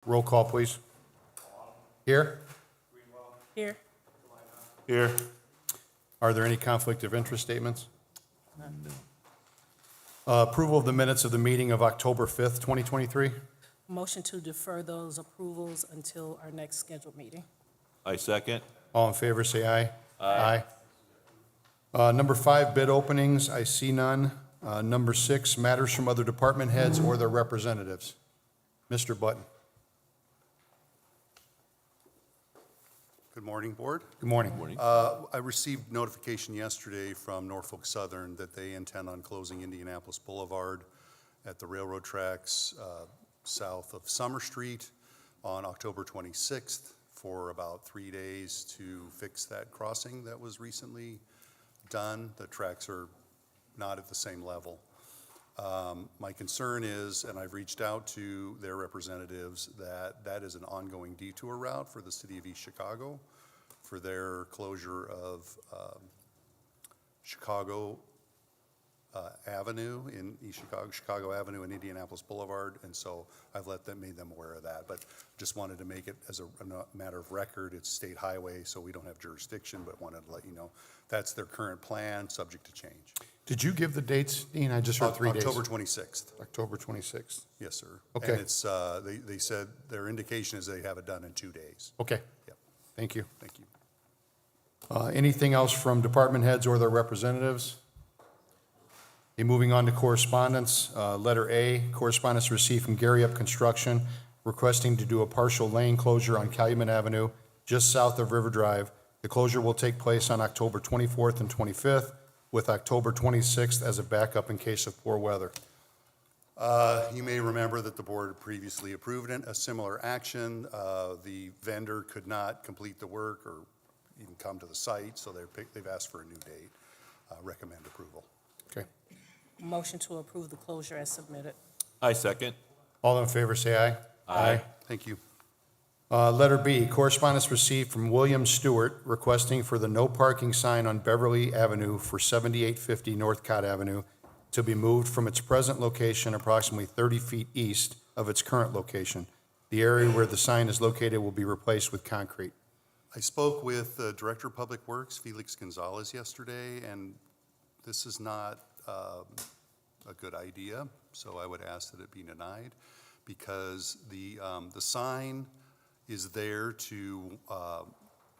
Roll call, please. Here? Here. Here. Are there any conflict of interest statements? Approval of the minutes of the meeting of October 5th, 2023. Motion to defer those approvals until our next scheduled meeting. I second. All in favor, say aye. Aye. Number 5, bid openings, I see none. Number 6, matters from other department heads or their representatives. Mr. Button. Good morning, Board. Good morning. Morning. I received notification yesterday from Norfolk Southern that they intend on closing Indianapolis Boulevard at the railroad tracks south of Summer Street on October 26th for about 3 days to fix that crossing that was recently done. The tracks are not at the same level. My concern is, and I've reached out to their representatives, that that is an ongoing detour route for the city of East Chicago for their closure of Chicago Avenue in East Chicago, Chicago Avenue and Indianapolis Boulevard, and so I've made them aware of that. But just wanted to make it as a matter of record. It's state highway, so we don't have jurisdiction, but wanted to let you know that's their current plan, subject to change. Did you give the dates, Dean? I just heard 3 days. October 26th. October 26th. Yes, sir. Okay. And it's, they said their indication is they have it done in 2 days. Okay. Yep. Thank you. Thank you. Anything else from department heads or their representatives? Okay, moving on to correspondence. Letter A, correspondence received from Gary Up Construction requesting to do a partial lane closure on Calumet Avenue just south of River Drive. The closure will take place on October 24th and 25th, with October 26th as a backup in case of poor weather. You may remember that the board previously approved a similar action. The vendor could not complete the work or even come to the site, so they've asked for a new date. Recommend approval. Okay. Motion to approve the closure as submitted. I second. All in favor, say aye. Aye. Thank you. Letter B, correspondence received from William Stewart requesting for the no parking sign on Beverly Avenue for 7850 Northcott Avenue to be moved from its present location approximately 30 feet east of its current location. The area where the sign is located will be replaced with concrete. I spoke with the Director of Public Works, Felix Gonzalez, yesterday, and this is not a good idea, so I would ask that it be denied, because the sign is there to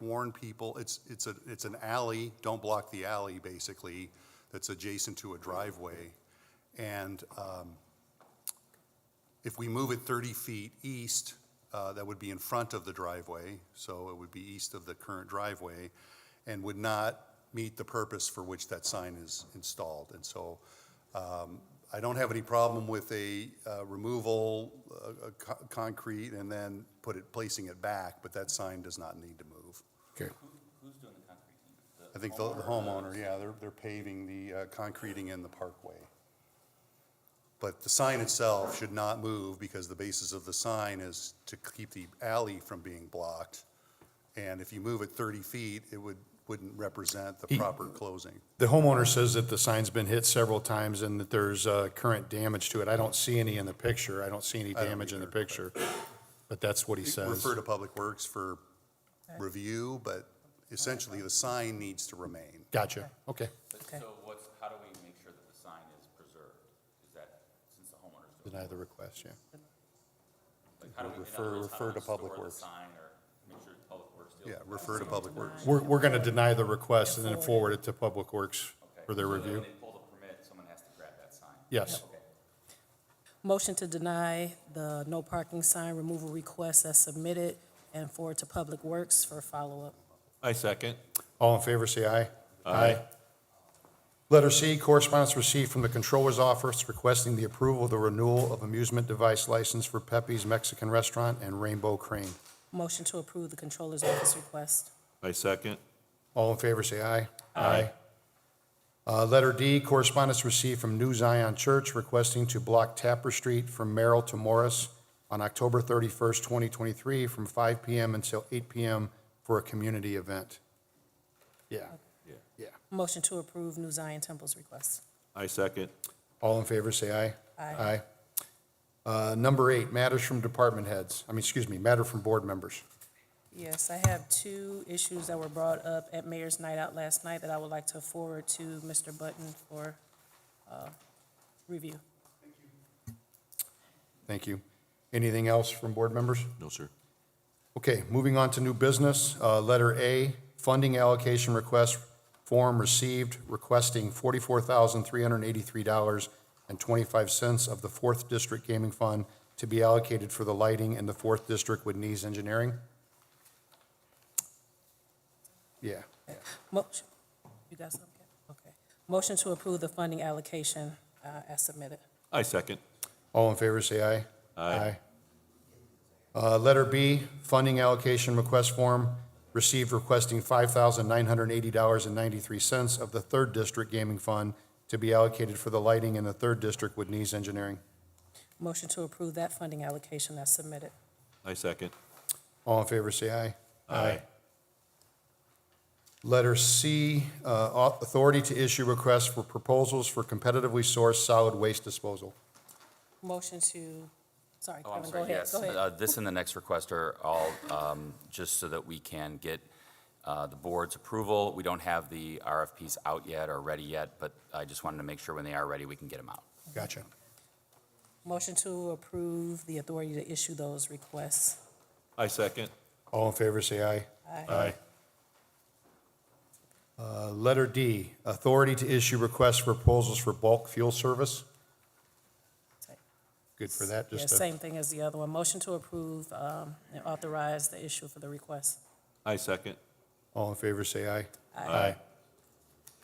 warn people. It's an alley, don't block the alley, basically, that's adjacent to a driveway. And if we move it 30 feet east, that would be in front of the driveway, so it would be east of the current driveway, and would not meet the purpose for which that sign is installed. And so I don't have any problem with a removal, concrete, and then placing it back, but that sign does not need to move. Okay. Who's doing the concreting? I think the homeowner, yeah, they're paving the concreting in the parkway. But the sign itself should not move because the basis of the sign is to keep the alley from being blocked. And if you move it 30 feet, it wouldn't represent the proper closing. The homeowner says that the sign's been hit several times and that there's current damage to it. I don't see any in the picture. I don't see any I don't damage in the either, picture, but that's what he says. Refer to Public Works for review, but essentially the sign needs to remain. Gotcha. Okay. Okay. So how do we make sure that the sign is preserved? Is that, since the homeowner's doing Deny the request, yeah. like, how do we, in Refer- other words, how do refer we to Public store the Works. sign or make sure Public Works deals Yeah, with it? refer to Public Works. We're going to deny the request and then forward it to Public Works Okay. for their So that review. when they pull the permit, someone has to grab that sign? Yes. Okay. Motion to deny the no parking sign removal request as submitted and forward to Public Works for follow-up. I second. All in favor, say aye. Aye. Letter C, correspondence received from the Controller's Office requesting the approval of the renewal of amusement device license for Pepe's Mexican Restaurant and Rainbow Crane. Motion to approve the Controller's Office request. I second. All in favor, say aye. Aye. Letter D, correspondence received from New Zion Church requesting to block Tapper Street from Merrill to Morris on October 31st, 2023, from 5 p.m. until 8 p.m. for a community event. Yeah. Yeah. Motion to approve New Zion Temple's request. I second. All in favor, say aye. Aye. Number 8, matters from department heads. Matter from board members. Yes, I have 2 issues that were brought up at Mayor's Night Out last night that I would like to forward to Mr. Button for review. Thank you. Anything else from board members? No, sir. Okay, moving on to new business. Letter A, funding allocation request form received requesting $44,383.25 of the 4th District Gaming Fund to be allocated for the lighting in the 4th District with Nees Engineering. Yeah. Motion, you got something? Okay. Motion to approve the funding allocation as submitted. I second. All in favor, say aye. Aye. Letter B, funding allocation request form received requesting $5,980.93 of the 3rd District Gaming Fund to be allocated for the lighting in the 3rd District with Nees Engineering. Motion to approve that funding allocation as submitted. I second. All in favor, say aye. Aye. Letter C, authority to issue requests for proposals for competitively sourced solid waste disposal. Motion to, sorry, Oh, I'm Kevin, go sorry, ahead. yes. Go ahead. This and the next request are all just so that we can get the board's approval. We don't have the RFPs out yet or ready yet, but I just wanted to make sure when they are ready, we can get them out. Gotcha. Motion to approve the authority to issue those requests. I second. All in favor, say aye. Aye. Letter D, authority to issue requests for proposals for bulk fuel service. Good for that, Yeah, just a, same thing as the other one. Motion to approve and authorize the issue for the request. I second. all in favor, say aye. Aye.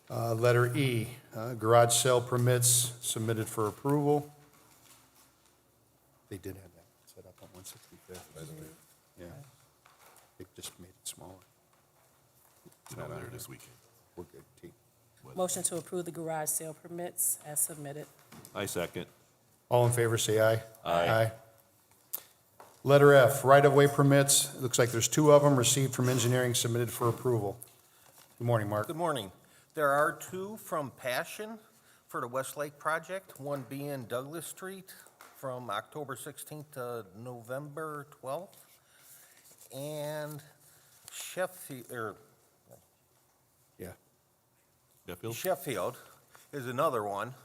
Letter E, garage sale permits submitted for approval. They did have that set up on 165th, by the way. Yeah. They just made it smaller. It's not there this weekend. We're good, T. Motion to approve the garage sale permits as submitted. I second. All in favor, say aye. Aye. Letter F, right-of-way permits. It looks like there's 2 of them received from engineering submitted for approval. Good morning, Mark. Good morning. There are 2 from Passion for the Westlake project, one being Douglas Street from October 16th to November 12th, and Yeah. Sheffield? Sheffield is another one.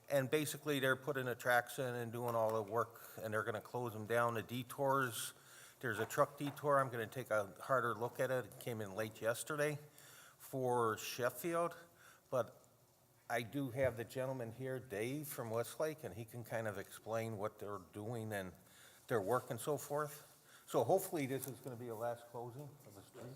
And basically, they're putting the tracks in and doing all the work, and they're gonna close them down. The detours, there's a truck detour, I'm gonna take a harder look at it. It came in late yesterday for Sheffield. But I do have the gentleman here, Dave from Westlake, and he can kind of explain what they're doing and their work and so forth. So hopefully, this is gonna be a last closing of the street.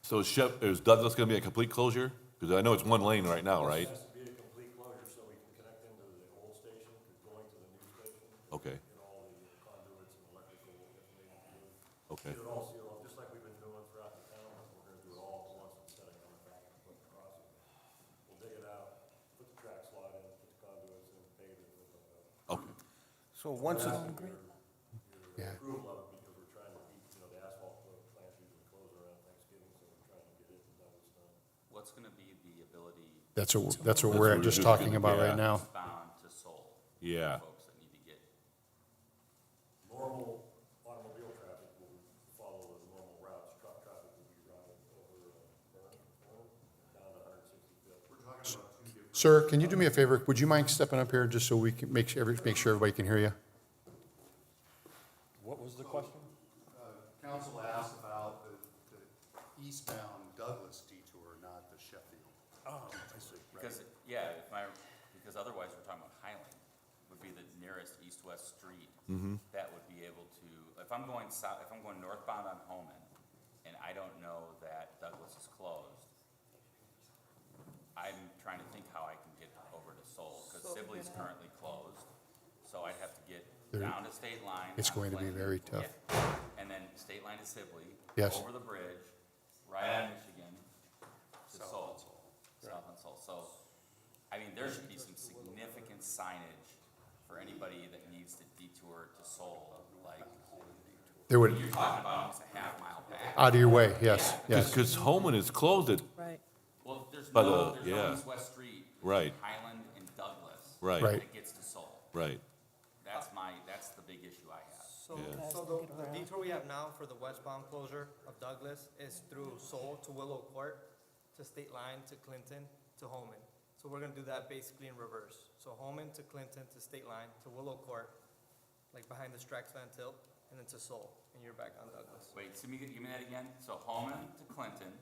So is Douglas gonna be a complete closure? Because I know it's one lane right now, right? Has to be a complete closure so we can connect into the old station, going to the new station, Okay, get all the conduits and electrical information. okay. Get it all sealed, just like we've been doing throughout the town, we're gonna do it all at once instead of coming back and putting crossing. We'll dig it out, put the track slide in, put the conduits in, pave it, and put it up. Okay. So once it's, Yeah. Approval of it because we're trying to keep, the asphalt plants usually close around Thanksgiving, so we're trying to get it and done this done. What's going to be the ability That's what we're That's what just we're talking just about gonna- right now. bound to Seoul? Yeah. Folks that need to get, Normal automobile traffic will follow the normal routes, truck traffic will be routed over Burn, down to 165th. We're talking about 2 different. Sir, can you do me a favor? Would you mind stepping up here just so we can make sure everybody can hear you? What was the question? Council asked about the eastbound Douglas detour, not the Sheffield. Oh, I see. because, because otherwise we're talking about Highland would be the nearest east-west street that would be able to, if I'm going south, if I'm going northbound on Homan and I don't know that Douglas is closed, I'm trying to think how I can get over to Seoul, because Sibley's currently closed, so I'd have to get down to State Line. It's on going to be Clinton, very tough. yeah, and then State Line to Sibley. Yes. Over the bridge, right on Michigan, to Seoul. South on Seoul, so, I mean, there should be some significant signage for anybody that needs to detour to Seoul, like, There would, you're talking about almost a half-mile back. out of your way, yes, yes. Because Holman is closed at, Right. Well, there's By no, the- there's no yeah. east-west street. Right. Highland and Douglas. Right. Right. That gets to Seoul. right. That's my So, Yeah. so the detour we have now for the westbound closure of Douglas is through Seoul to Willow Court, to State Line, to Clinton, to Holman. So we're gonna do that basically in reverse. So Holman to Clinton, to State Line, to Willow Court, like behind the Strax Van Tilt, and then to Seoul, and you're back on Douglas. Wait, so give me that again? So Holman to Clinton,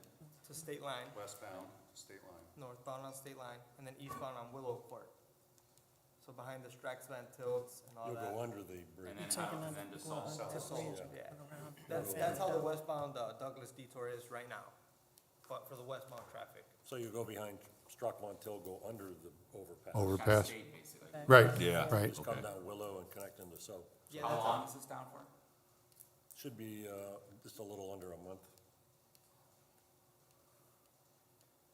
To State Line, Westbound, state line. northbound on State Line, and then eastbound on Willow Court. So behind the Strax Van Tilts and all You'll that. go under the bridge. and then to Seoul. To Seoul, yeah. That's how the westbound Douglas detour is right now, but for the westbound traffic. So you go behind Struckmont Till, go under the overpass. Kind of Overpass. state, basically. Right, Yeah. right. Just come Okay. down Willow and connect into South. Yeah, How that's long is this down for? Should be just a little under a month.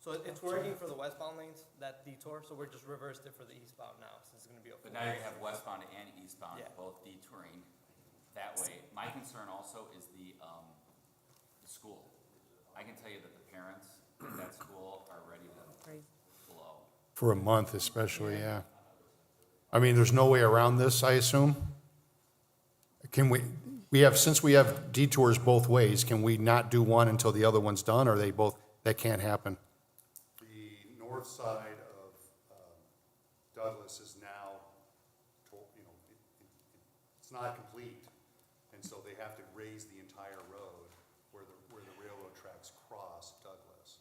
So it's working for the westbound lanes, that detour, so we're just reversed it for the eastbound now, since it's gonna be a full. But now you have westbound and eastbound, Yeah. both detouring that way. My concern also is the school. I can tell you that the parents at that school are ready to blow. For a month especially, yeah. I mean, there's no way around this, I assume? Can we have, since we have detours both ways, can we not do one until the other one's done, or they both, that can't happen? The north side of Douglas is now, it's not complete. And so they have to raise the entire road where the railroad tracks cross Douglas.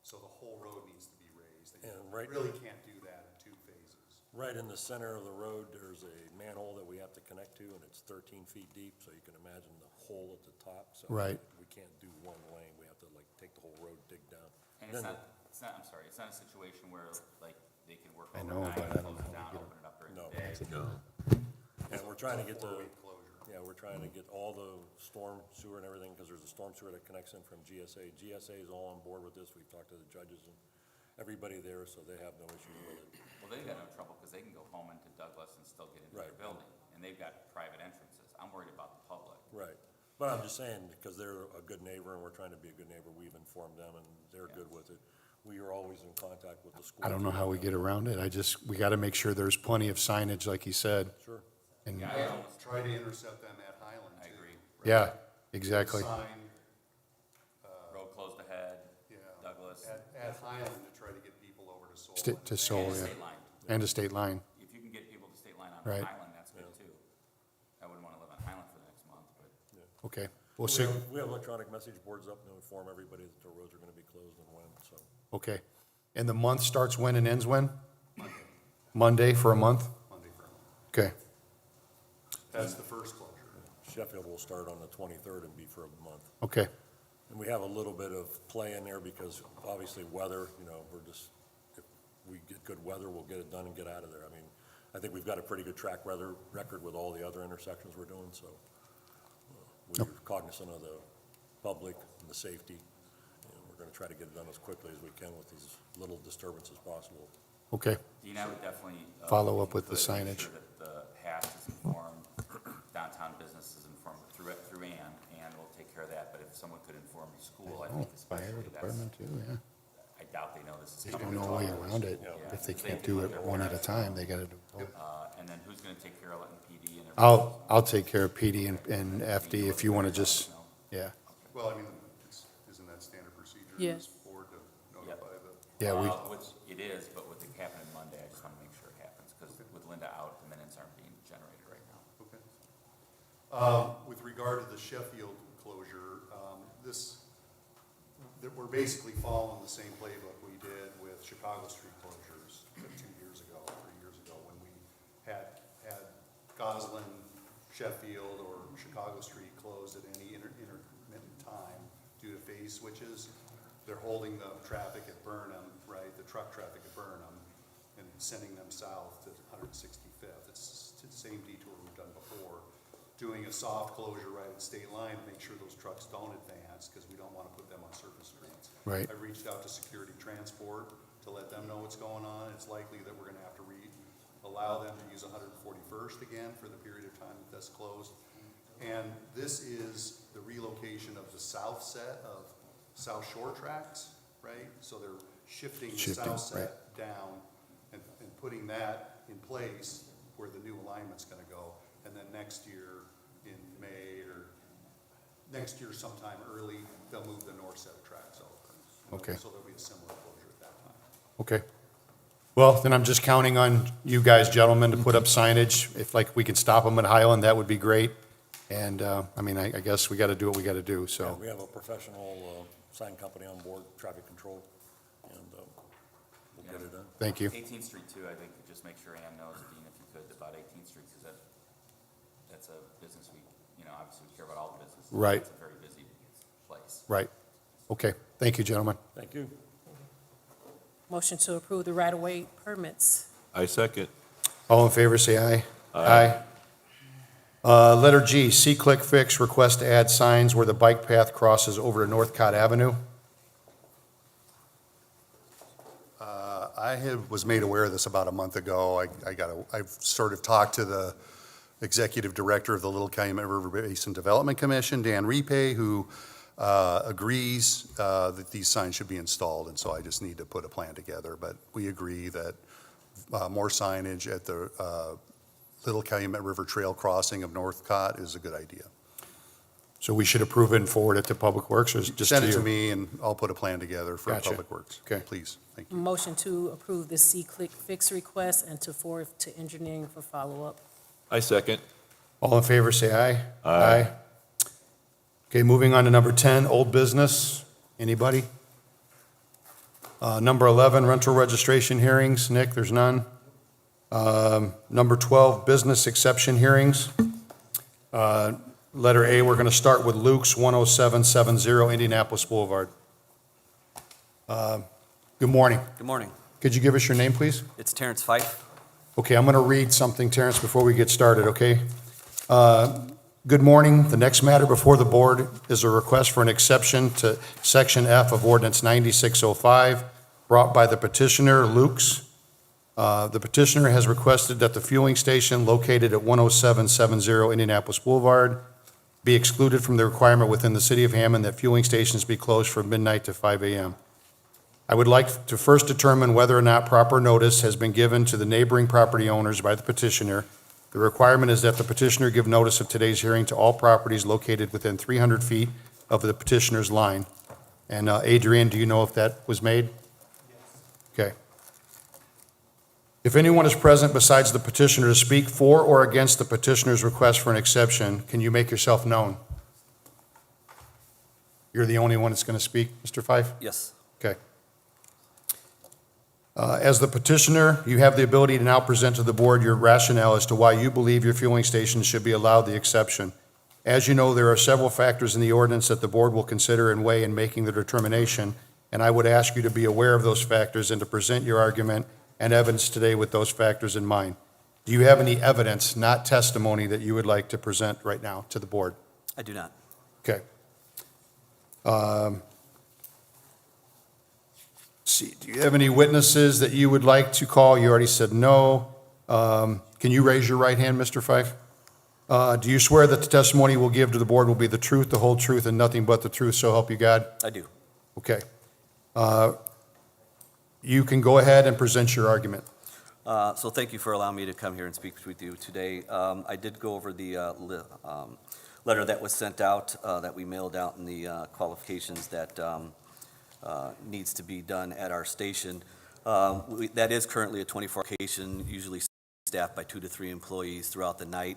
So the whole road needs to be raised. They And right- really can't do that in two phases. Right in the center of the road, there's a manhole that we have to connect to, and it's 13 feet deep, so you can imagine the hole at the top. So Right. We can't do one lane, we have to like take the whole road, dig down. And Then it's not, I'm sorry, it's not a situation where like they can work I know, overnight, but I don't close it know how down, we get open it up during No. the day. And we're trying to get the, Four-week closure. yeah, we're trying to get all the storm sewer and everything, because there's a storm sewer that connects in from GSA. GSA is all on board with this, we've talked to the judges and everybody there, so they have no issue with it. Well, they've got no trouble because they can go home into Douglas and still get into their Right. building. And they've got private entrances. I'm worried about the public. Right, but I'm just saying, because they're a good neighbor and we're trying to be a good neighbor, we've informed them and they're good with it. We are always in contact with the school. I don't know how we get around it. We got to make sure there's plenty of signage, like you said. Sure. And, Yeah, I almost, Try to intercept them at Highland, I too. agree. yeah, exactly. Sign, Road closed ahead, yeah, Douglas. at Highland to try to get people over to Seoul. To Seoul, And yeah. state line. And a state line. If you can get people to state line on Right. Highland, that's good too. I wouldn't want to live on Highland for the next month, but Okay. Well, We have electronic message boards up to inform everybody that the roads are gonna be closed and when, so. okay. And the month starts when and ends when? Monday for a month? Monday for a month. Okay, That's the first closure. Sheffield will start on the 23rd and be for a month. okay. And we have a little bit of play in there because obviously weather, we're just, if we get good weather, we'll get it done and get out of there. I mean, I think we've got a pretty good record with all the other intersections we're doing, so we're cognizant of the public and the safety. And we're gonna try to get it done as quickly as we can with as little disturbance as possible. Okay, Dean, I would definitely. Follow up with the could make signage. sure that the HAST is informed, downtown business is informed through Ann, and we'll take care of that. But if someone could inform the school, I think fire especially, that's, department too, yeah. I doubt they know this is They coming. don't know a way around it. If they can't do it one at a time, they got to do both. And then who's gonna take care of letting PD and everything? I'll take care of PD and FD if you want to just, yeah. Well, I mean, isn't that standard procedure? Yes. This board to notify the, Yeah, Which it is, but with it happening Monday, I just wanna make sure it happens, because with Linda out, the minutes aren't being generated right now. okay. With regard to the Sheffield closure, that we're basically following the same playbook we did with Chicago Street closures 2 years ago, 3 years ago, when we had Goslin, Sheffield, or Chicago Street closed at any intermittent time due to phase switches. They're holding the traffic at Burnham, right, the truck traffic at Burnham, and sending them south to 165th. It's the same detour we've done before. Doing a soft closure right at State Line to make sure those trucks don't advance, because we don't want to put them on surface streets. Right. I reached out to Security Transport to let them know what's going on. It's likely that we're gonna have to allow them to use 141st again for the period of time that that's closed. And this is the relocation of the south set of South Shore tracks, right? So they're shifting the Shifting, south set down and putting that in place where the new alignment's gonna go. And then next year, in May or next year sometime early, they'll move the north set of tracks over. Okay. So there'll be a similar closure at that time. Okay. Well, then I'm just counting on you guys, gentlemen, to put up signage. If like we could stop them at Highland, that would be great. And, I mean, I guess we got to do what we got to do, Yeah, so. we have a professional sign company on board, traffic control, and we'll get it done. Thank you. 18th Street too, I think, just make sure Ann knows, Dean, if you could, about 18th Street, because that's a business we, obviously we care about all the businesses. Right. It's a very busy place. Right. Okay. Thank you, gentlemen. Thank you. Motion to approve the right-of-way permits. I second. All in favor, say aye. Aye. Letter G, C-Click Fix, request to add signs where the bike path crosses over to Northcott Avenue. Was made aware of this about a month ago. I've sort of talked to the executive director of the Little Calumet River Basin Development Commission, Dan Repay, who agrees that these signs should be installed, and so I just need to put a plan together. But we agree that more signage at the Little Calumet River Trail crossing of Northcott is a good idea. So we should approve it and forward it to Public Works, or is it just to you? Send it to me, and I'll put a plan together for Gotcha. Public Works. Okay. Please, thank you. Motion to approve the C-Click Fix request and to forward to engineering for follow-up. I second. All in favor, say aye. Aye. Okay, moving on to number 10, old business. Anybody? Number 11, rental registration hearings. Nick, there's none. Number 12, business exception hearings. Letter A, we're going to start with Luke's 10770 Indianapolis Boulevard. Good morning. Good morning. Could you give us your name, please? It's Terrence Fife. Okay, I'm going to read something, Terrence, before we get started, okay? Good morning. The next matter before the board is a request for an exception to Section F of Ordinance 9605, brought by the petitioner, Lukes. The petitioner has requested that the fueling station located at 10770 Indianapolis Boulevard be excluded from the requirement within the city of Hammond that fueling stations be closed from midnight to 5 a.m. I would like to first determine whether or not proper notice has been given to the neighboring property owners by the petitioner. The requirement is that the petitioner give notice of today's hearing to all properties located within 300 feet of the petitioner's line. And Adrian, do you know if that was made? Yes. Okay. If anyone is present besides the petitioner to speak for or against the petitioner's request for an exception, can you make yourself known? You're the only one that's going to speak, Mr. Fife? Yes. Okay. As the petitioner, you have the ability to now present to the board your rationale as to why you believe your fueling station should be allowed the exception. As you know, there are several factors in the ordinance that the board will consider and weigh in making the determination, and I would ask you to be aware of those factors and to present your argument and evidence today with those factors in mind. Do you have any evidence, not testimony, that you would like to present right now to the board? I do not. Okay. See, do you have any witnesses that you would like to call? You already said no. Can you raise your right hand, Mr. Fife? Do you swear that the testimony you will give to the board will be the truth, the whole truth, and nothing but the truth, so help you God? I do. Okay. You can go ahead and present your argument. So thank you for allowing me to come here and speak with you today. I did go over the letter that was sent out, that we mailed out, and the qualifications that needs to be done at our station. That is currently a 24 location, usually staffed by 2 to 3 employees throughout the night.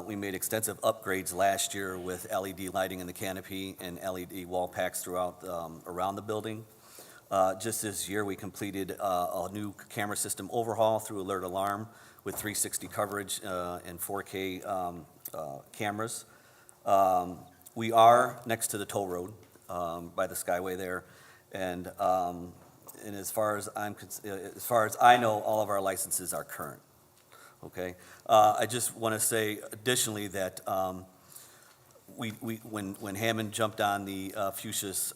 We made extensive upgrades last year with LED lighting in the canopy and LED wall packs throughout around the building. Just this year, we completed a new camera system overhaul through Alert Alarm with 360 coverage and 4K cameras. We are next to the toll road by the Skyway there, and as far as I know, all of our licenses are current. Okay, I just want to say additionally that when Hammond jumped on the Fuchsia's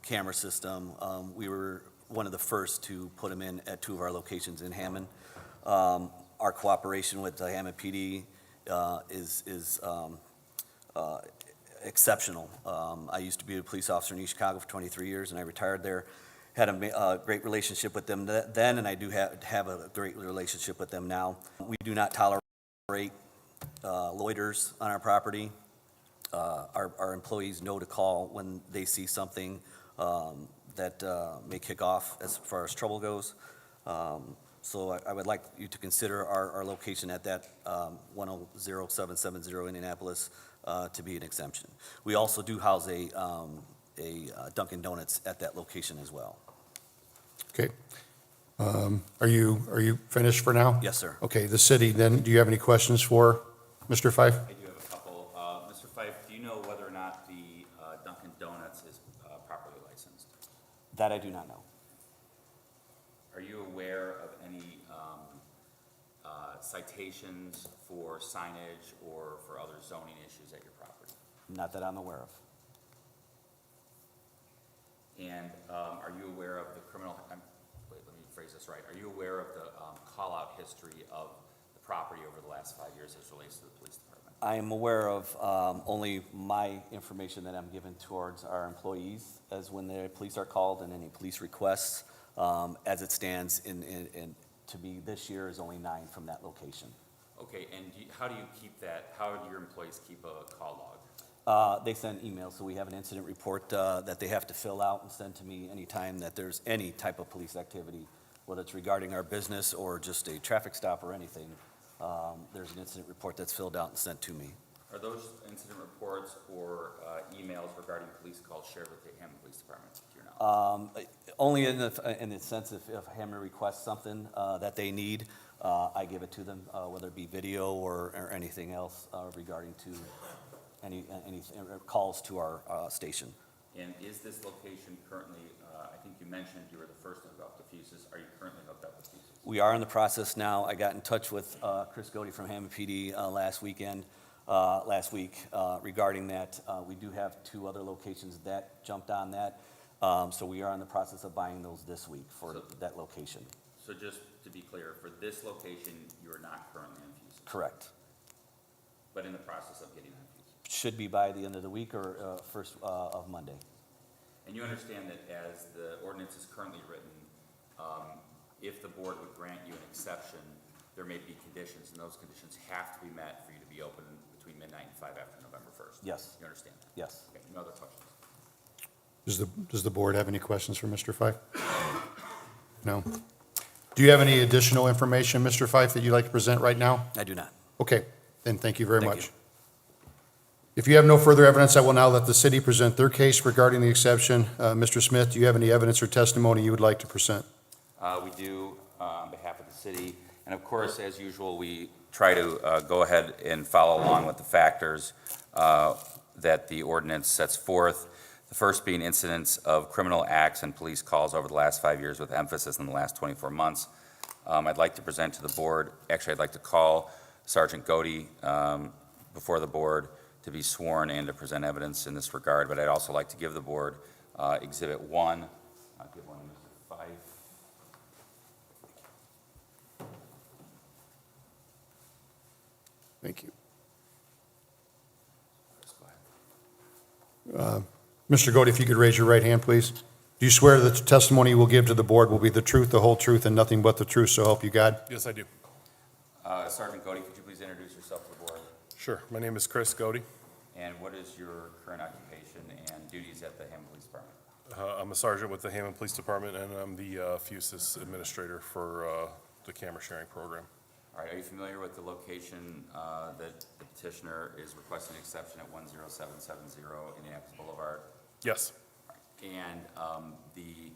camera system, we were one of the first to put them in at 2 of our locations in Hammond. Our cooperation with the Hammond PD is exceptional. I used to be a police officer in East Chicago for 23 years, and I retired there. Had a great relationship with them then, and I do have a great relationship with them now. We do not tolerate loiters on our property. Our employees know to call when they see something that may kick off as far as trouble goes. So I would like you to consider our location at that 100770 Indianapolis to be an exemption. We also do house a Dunkin' Donuts at that location as well. Okay. Are you finished for now? Yes, sir. Okay, the city, then, do you have any questions for Mr. Fife? I do have a couple. Mr. Fife, do you know whether or not the Dunkin' Donuts is properly licensed? That I do not know. Are you aware of any citations for signage or for other zoning issues at your property? Not that I'm aware of. And are you aware of the criminal, wait, let me phrase this right. Are you aware of the call-out history of the property over the last 5 years as relates to the police department? I am aware of only my information that I'm given towards our employees as when the police are called and any police requests. As it stands to be this year is only 9 from that location. Okay, and how do you keep that, how do your employees keep a call log? They send emails, so we have an incident report that they have to fill out and send to me anytime that there's any type of police activity, whether it's regarding our business or just a traffic stop or anything. There's an incident report that's filled out and sent to me. Are those incident reports or emails regarding police calls shared with the Hammond Police Department, to your knowledge? Only in the sense if Hammond requests something that they need, I give it to them, whether it be video or anything else regarding to any calls to our station. And is this location currently, I think you mentioned you were the first to hook up the fuses. Are you currently hooked up with fuses? We are in the process now. I got in touch with Chris Godey from Hammond PD last week regarding that. We do have 2 other locations that jumped on that. So we are in the process of buying those this week for that location. So just to be clear, for this location, you are not currently on fuses? Correct. But in the process of getting on fuses? Should be by the end of the week or first of Monday. And you understand that as the ordinance is currently written, if the board would grant you an exception, there may be conditions, and those conditions have to be met for you to be open between midnight and 5 after November 1st. Yes. You understand that? Yes. Okay, no other questions? Does the board have any questions for Mr. Fife? No? Do you have any additional information, Mr. Fife, that you'd like to present right now? I do not. Okay, then thank you very Thank much. you. If you have no further evidence, I will now let the city present their case regarding the exception. Mr. Smith, do you have any evidence or testimony you would like to present? We do, on behalf of the city. And of course, as usual, we try to go ahead and follow along with the factors that the ordinance sets forth. The first being incidents of criminal acts and police calls over the last 5 years with emphasis in the last 24 months. I'd like to present to the board, actually, I'd like to call Sergeant Godey before the board to be sworn and to present evidence in this regard, but I'd also like to give the board Exhibit 1. I'll give one to Mr. Fife. Thank you. Chris, go ahead. Mr. Godey, if you could raise your right hand, please. Do you swear that the testimony you will give to the board will be the truth, the whole truth, and nothing but the truth, so help you God? Yes, I do. Sergeant Godey, could you please introduce yourself to the board? Sure. My name is Chris Godey. And what is your current occupation and duties at the Hammond Police Department? I'm a sergeant with the Hammond Police Department, and I'm the FUSIS administrator for the camera sharing program. All right, are you familiar with the location that the petitioner is requesting exception at 10770 Indianapolis Boulevard? Yes. And the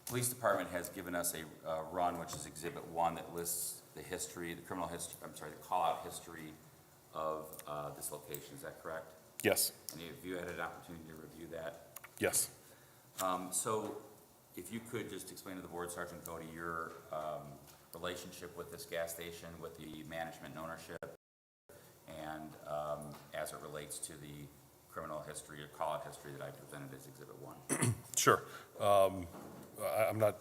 police department has given us a run, which is Exhibit 1, that lists the history, the criminal history, I'm sorry, the call-out history of this location. Is that correct? Yes. And have you had an opportunity to review that? Yes. So if you could just explain to the board, Sergeant Godey, your relationship with this gas station, with the management and ownership, and as it relates to the criminal history or call-out history that I presented as Exhibit 1. Sure. I'm not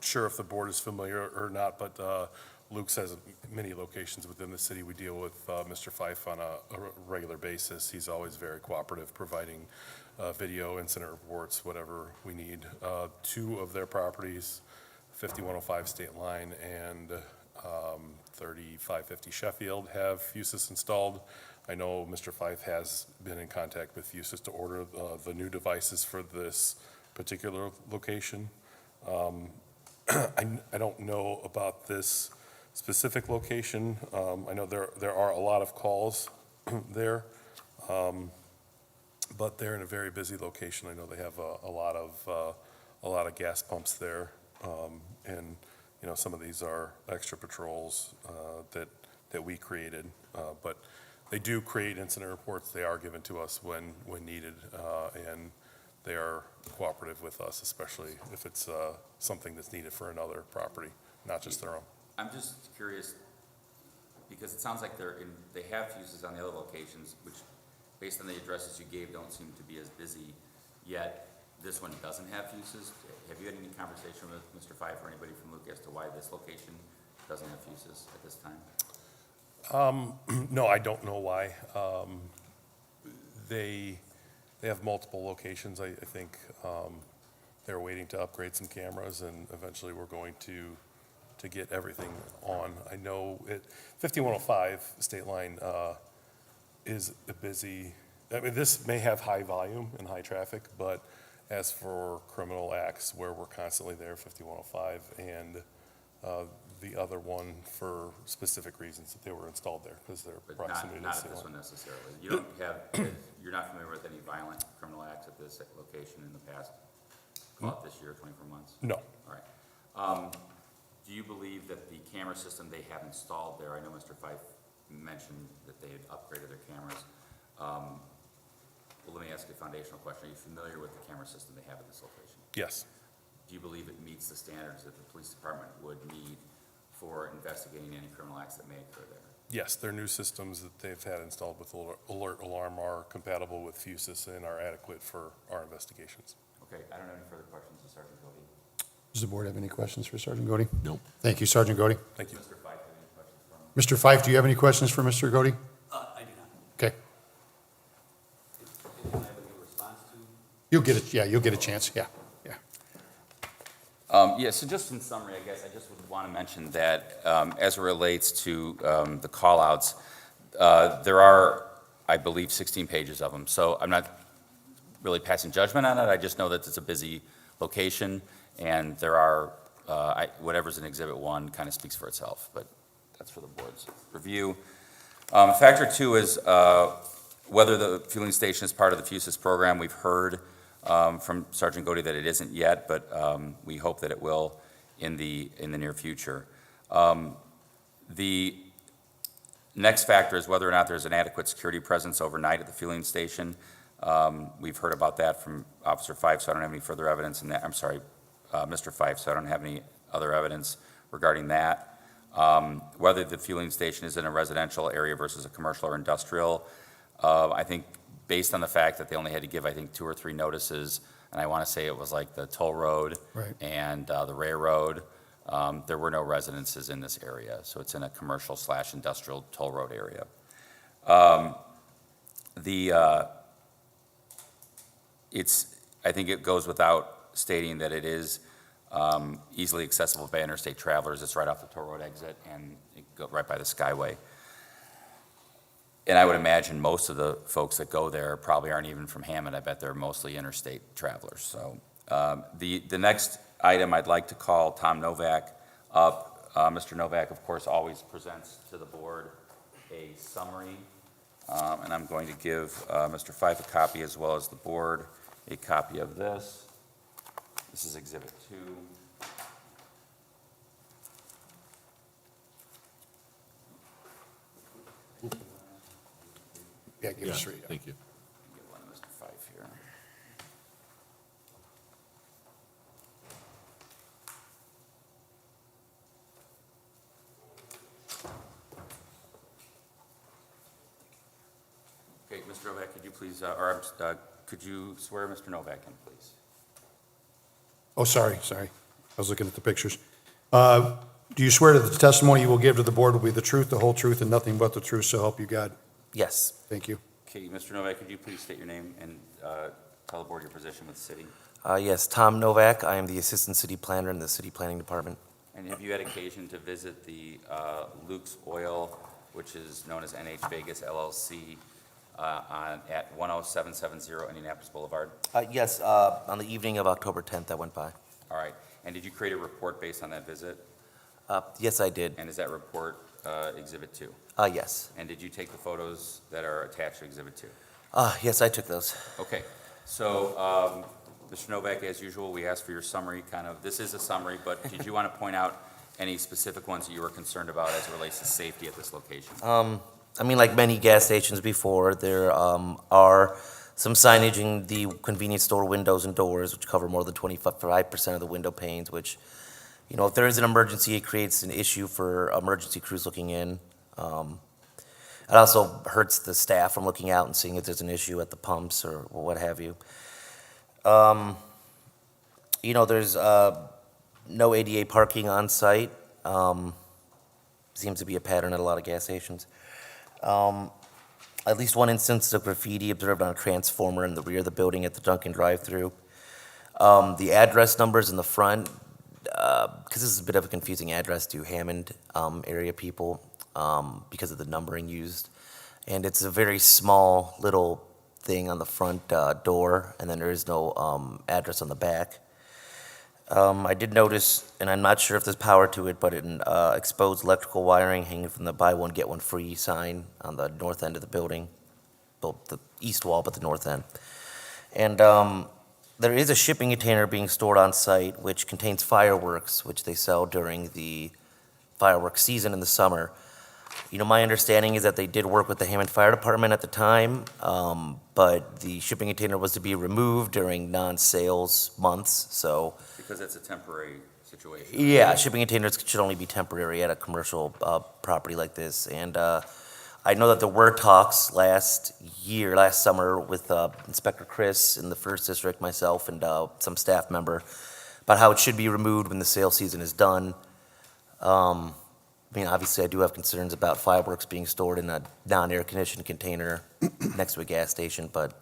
sure if the board is familiar or not, but Luke's has many locations within the city. We deal with Mr. Fife on a regular basis. He's always very cooperative, providing video, incident reports, whatever we need. 2 of their properties, 5105 State Line and 3550 Sheffield have Fusus installed. I know Mr. Fife has been in contact with Fusus to order the new devices for this particular location. I don't know about this specific location. I know there are a lot of calls there, but they're in a very busy location. I know they have a lot of gas pumps there, and you know, some of these are extra patrols that we created, but they do create incident reports. They are given to us when needed, and they are cooperative with us, especially if it's something that's needed for another property, not just their own. I'm just curious, because it sounds like they have fuses on the other locations, which, based on the addresses you gave, don't seem to be as busy, yet this one doesn't have fuses. Have you had any conversation with Mr. Fife or anybody from Luke as to why this location doesn't have fuses at this time? No, I don't know why. They have multiple locations. I think they're waiting to upgrade some cameras, and eventually we're going to get everything on. I know 5105 State Line is a busy, I mean, this may have high volume and high traffic, but as for criminal acts where we're constantly there, 5105, and the other one for specific reasons that they were installed there, because they're But proximity to the not at state this line. one necessarily. You don't have, you're not familiar with any violent criminal acts at this location in the past, call it this year, 24 months? No, All right. Do you believe that the camera system they have installed there, I know Mr. Fife mentioned that they had upgraded their cameras. Well, let me ask you a foundational question. Are you familiar with the camera system they have at this location? yes, Do you believe it meets the standards that the police department would need for investigating any criminal acts that may occur there? yes, their new systems that they've had installed with Alert Alarm are compatible with Fusus and are adequate for our investigations. Okay, I don't have any further questions of Sergeant Cody. Does the board have any questions for Sergeant Godey? Nope. Thank you, Sergeant Godey. Thank you. Mr. Fife, have any questions for him? Mr. Fife, do you have any questions for Mr. Godey? I do not. Okay, Can I have a response to? you'll get it, yeah, you'll get a chance, yeah, yeah. Yeah, so just in summary, I guess, I just would want to mention that as it relates to the call-outs, there are, I believe, 16 pages of them. So I'm not really passing judgment on it. I just know that it's a busy location, and there are, whatever's in Exhibit 1 kind of speaks for itself, but that's for the board's review. Factor 2 is whether the fueling station is part of the Fusus program. We've heard from Sergeant Godey that it isn't yet, but we hope that it will in the near future. The next factor is whether or not there's an adequate security presence overnight at the fueling station. We've heard about that from Officer Fife, so I don't have any further evidence in that. I'm sorry, Mr. Fife, so I don't have any other evidence regarding that. Whether the fueling station is in a residential area versus a commercial or industrial, I think based on the fact that they only had to give, I think, 2 or 3 notices, and I want to say it was like the toll road Right. and the railroad, there were no residences in this area, so it's in a commercial/industrial toll road area. I think it goes without stating that it is easily accessible by interstate travelers. It's right off the toll road exit and it goes right by the Skyway. And I would imagine most of the folks that go there probably aren't even from Hammond. I bet they're mostly interstate travelers. So the next item, I'd like to call Tom Novak up. Mr. Novak, of course, always presents to the board a summary. And I'm going to give Mr. Fife a copy as well as the board a copy of this. This is Exhibit 2. Yeah, give us 3. Thank you. Give one to Mr. Fife here. Okay, Mr. Novak, could you please, could you swear Mr. Novak in, please? Oh, sorry. I was looking at the pictures. Do you swear that the testimony you will give to the board will be the truth, the whole truth, and nothing but the truth, so help you God? Yes. Thank you. Okay, Mr. Novak, could you please state your name and tell the board your position with the city? Yes, Tom Novak. I am the Assistant City Planner in the City Planning Department. And have you had occasion to visit the Luke's Oil, which is known as NH Vegas LLC, at 10770 Indianapolis Boulevard? Yes, on the evening of October 10th, I went by. All right. And did you create a report based on that visit? Yes, I did. And is that report Exhibit 2? Yes. And did you take the photos that are attached to Exhibit 2? Yes, I took those. Okay. So, Mr. Novak, as usual, we asked for your summary, this is a summary, but did you want to point out any specific ones that you were concerned about as it relates to safety at this location? I mean, like many gas stations before, there are some signage in the convenience store windows and doors, which cover more than 25% of the window panes, which, you know, if there is an emergency, it creates an issue for emergency crews looking in. It also hurts the staff from looking out and seeing if there's an issue at the pumps or what have you. You know, there's no ADA parking on site. Seems to be a pattern at a lot of gas stations. At least one instance of graffiti observed on a transformer in the rear of the building at the Dunkin' drive-thru. The address numbers in the front, because this is a bit of a confusing address to Hammond area people because of the numbering used. And it's a very small little thing on the front door, and then there is no address on the back. I did notice, and I'm not sure if there's power to it, but an exposed electrical wiring hanging from the buy one, get one free sign on the north end of the building, well, the east wall, but the north end. And there is a shipping container being stored on site which contains fireworks, which they sell during the fireworks season in the summer. You know, my understanding is that they did work with the Hammond Fire Department at the time, but the shipping container was to be removed during non-sales months, so. Because it's a temporary situation. Yeah, shipping containers should only be temporary at a commercial property like this. And I know that there were talks last summer with Inspector Chris in the first district, myself, and some staff member about how it should be removed when the sales season is done. I mean, obviously, I do have concerns about fireworks being stored in a non-air conditioned container next to a gas station, but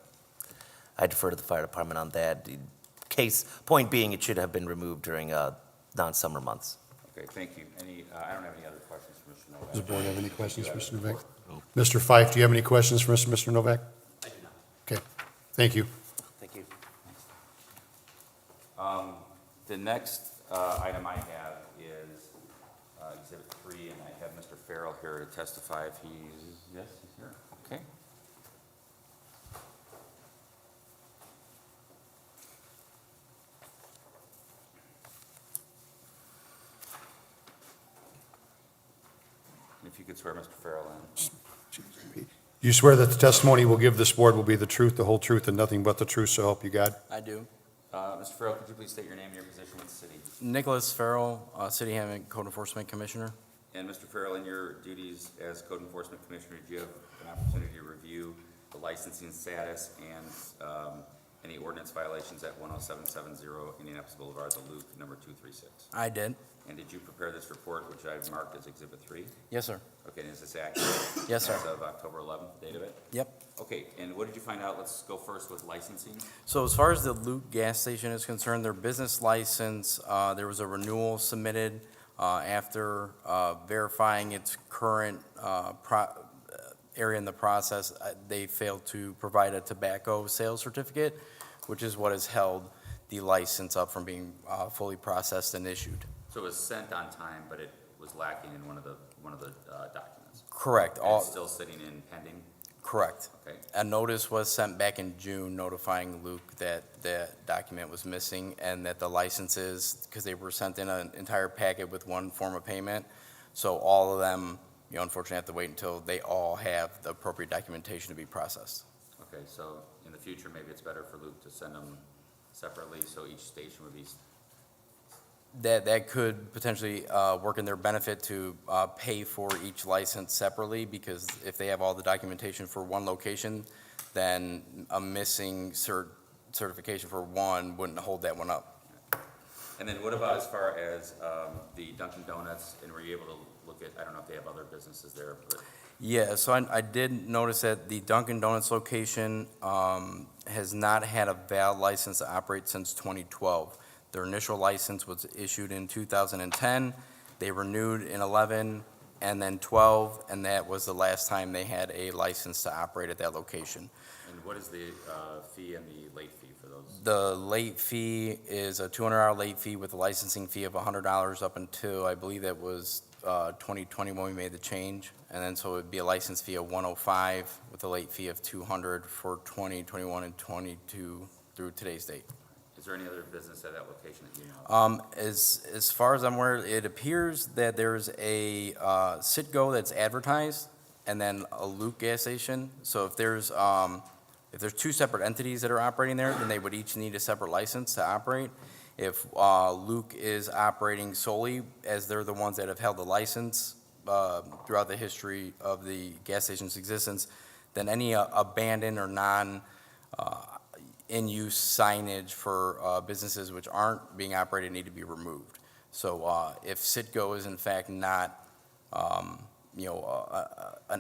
I defer to the fire department on that. Point being, it should have been removed during non-summer months. Okay, thank you. I don't have any other questions for Mr. Novak. Does the board have any questions for Mr. Novak? Mr. Fife, do you have any questions for Mr. Novak? I do not. Okay, thank you. Thank you. The next item I have is Exhibit 3, and I have Mr. Farrell here to testify if he's here. Okay. If you could swear Mr. Farrell in. You swear that the testimony you will give this board will be the truth, the whole truth, and nothing but the truth, so help you God? I do. Mr. Farrell, could you please state your name and your position with the city? Nicholas Farrell, City Hammond Code Enforcement Commissioner. And Mr. Farrell, in your duties as Code Enforcement Commissioner, did you have an opportunity to review the licensing status and any ordinance violations at 10770 Indianapolis Boulevard, the Luke, number 236? I did. And did you prepare this report, which I've marked as Exhibit 3? Yes, sir. Okay, and is this accurate? Yes, sir. As of October 11th, date of it? Yep. Okay, and what did you find out? Let's go first with licensing. So as far as the Luke gas station is concerned, their business license, there was a renewal submitted after verifying its current area in the process. They failed to provide a tobacco sales certificate, which is what has held the license up from being fully processed and issued. So it was sent on time, but it was lacking in one of the documents. Correct. And it's still sitting in pending? Correct. Okay. A notice was sent back in June notifying Luke that the document was missing and that the licenses, because they were sent in an entire packet with one form of payment, so all of them, you know, unfortunately have to wait until they all have the appropriate documentation to be processed. Okay, so in the future, maybe it's better for Luke to send them separately, so each station would be. That could potentially work in their benefit to pay for each license separately, because if they have all the documentation for one location, then a missing certification for one wouldn't hold that one up. And then what about as far as the Dunkin' Donuts, and were you able to look at, I don't know if they have other businesses there, but. Yeah, so I did notice that the Dunkin' Donuts location has not had a valid license to operate since 2012. Their initial license was issued in 2010. They renewed in 11 and then 12, and that was the last time they had a license to operate at that location. And what is the fee and the late fee for those? The late fee is a $200 late fee with a licensing fee of $100 up until, I believe that was 2020 when we made the change. And then so it would be a license fee of $105 with a late fee of $200 for 2021 and 22 through today's date. Is there any other business at that location that you know of? As far as I'm aware, it appears that there's a Citgo that's advertised and then a Luke gas station. So if there's two separate entities that are operating there, then they would each need a separate license to operate. If Luke is operating solely, as they're the ones that have held the license throughout the history of the gas station's existence, then any abandoned or in-use signage for businesses which aren't being operated need to be removed. So if Citgo is in fact not, an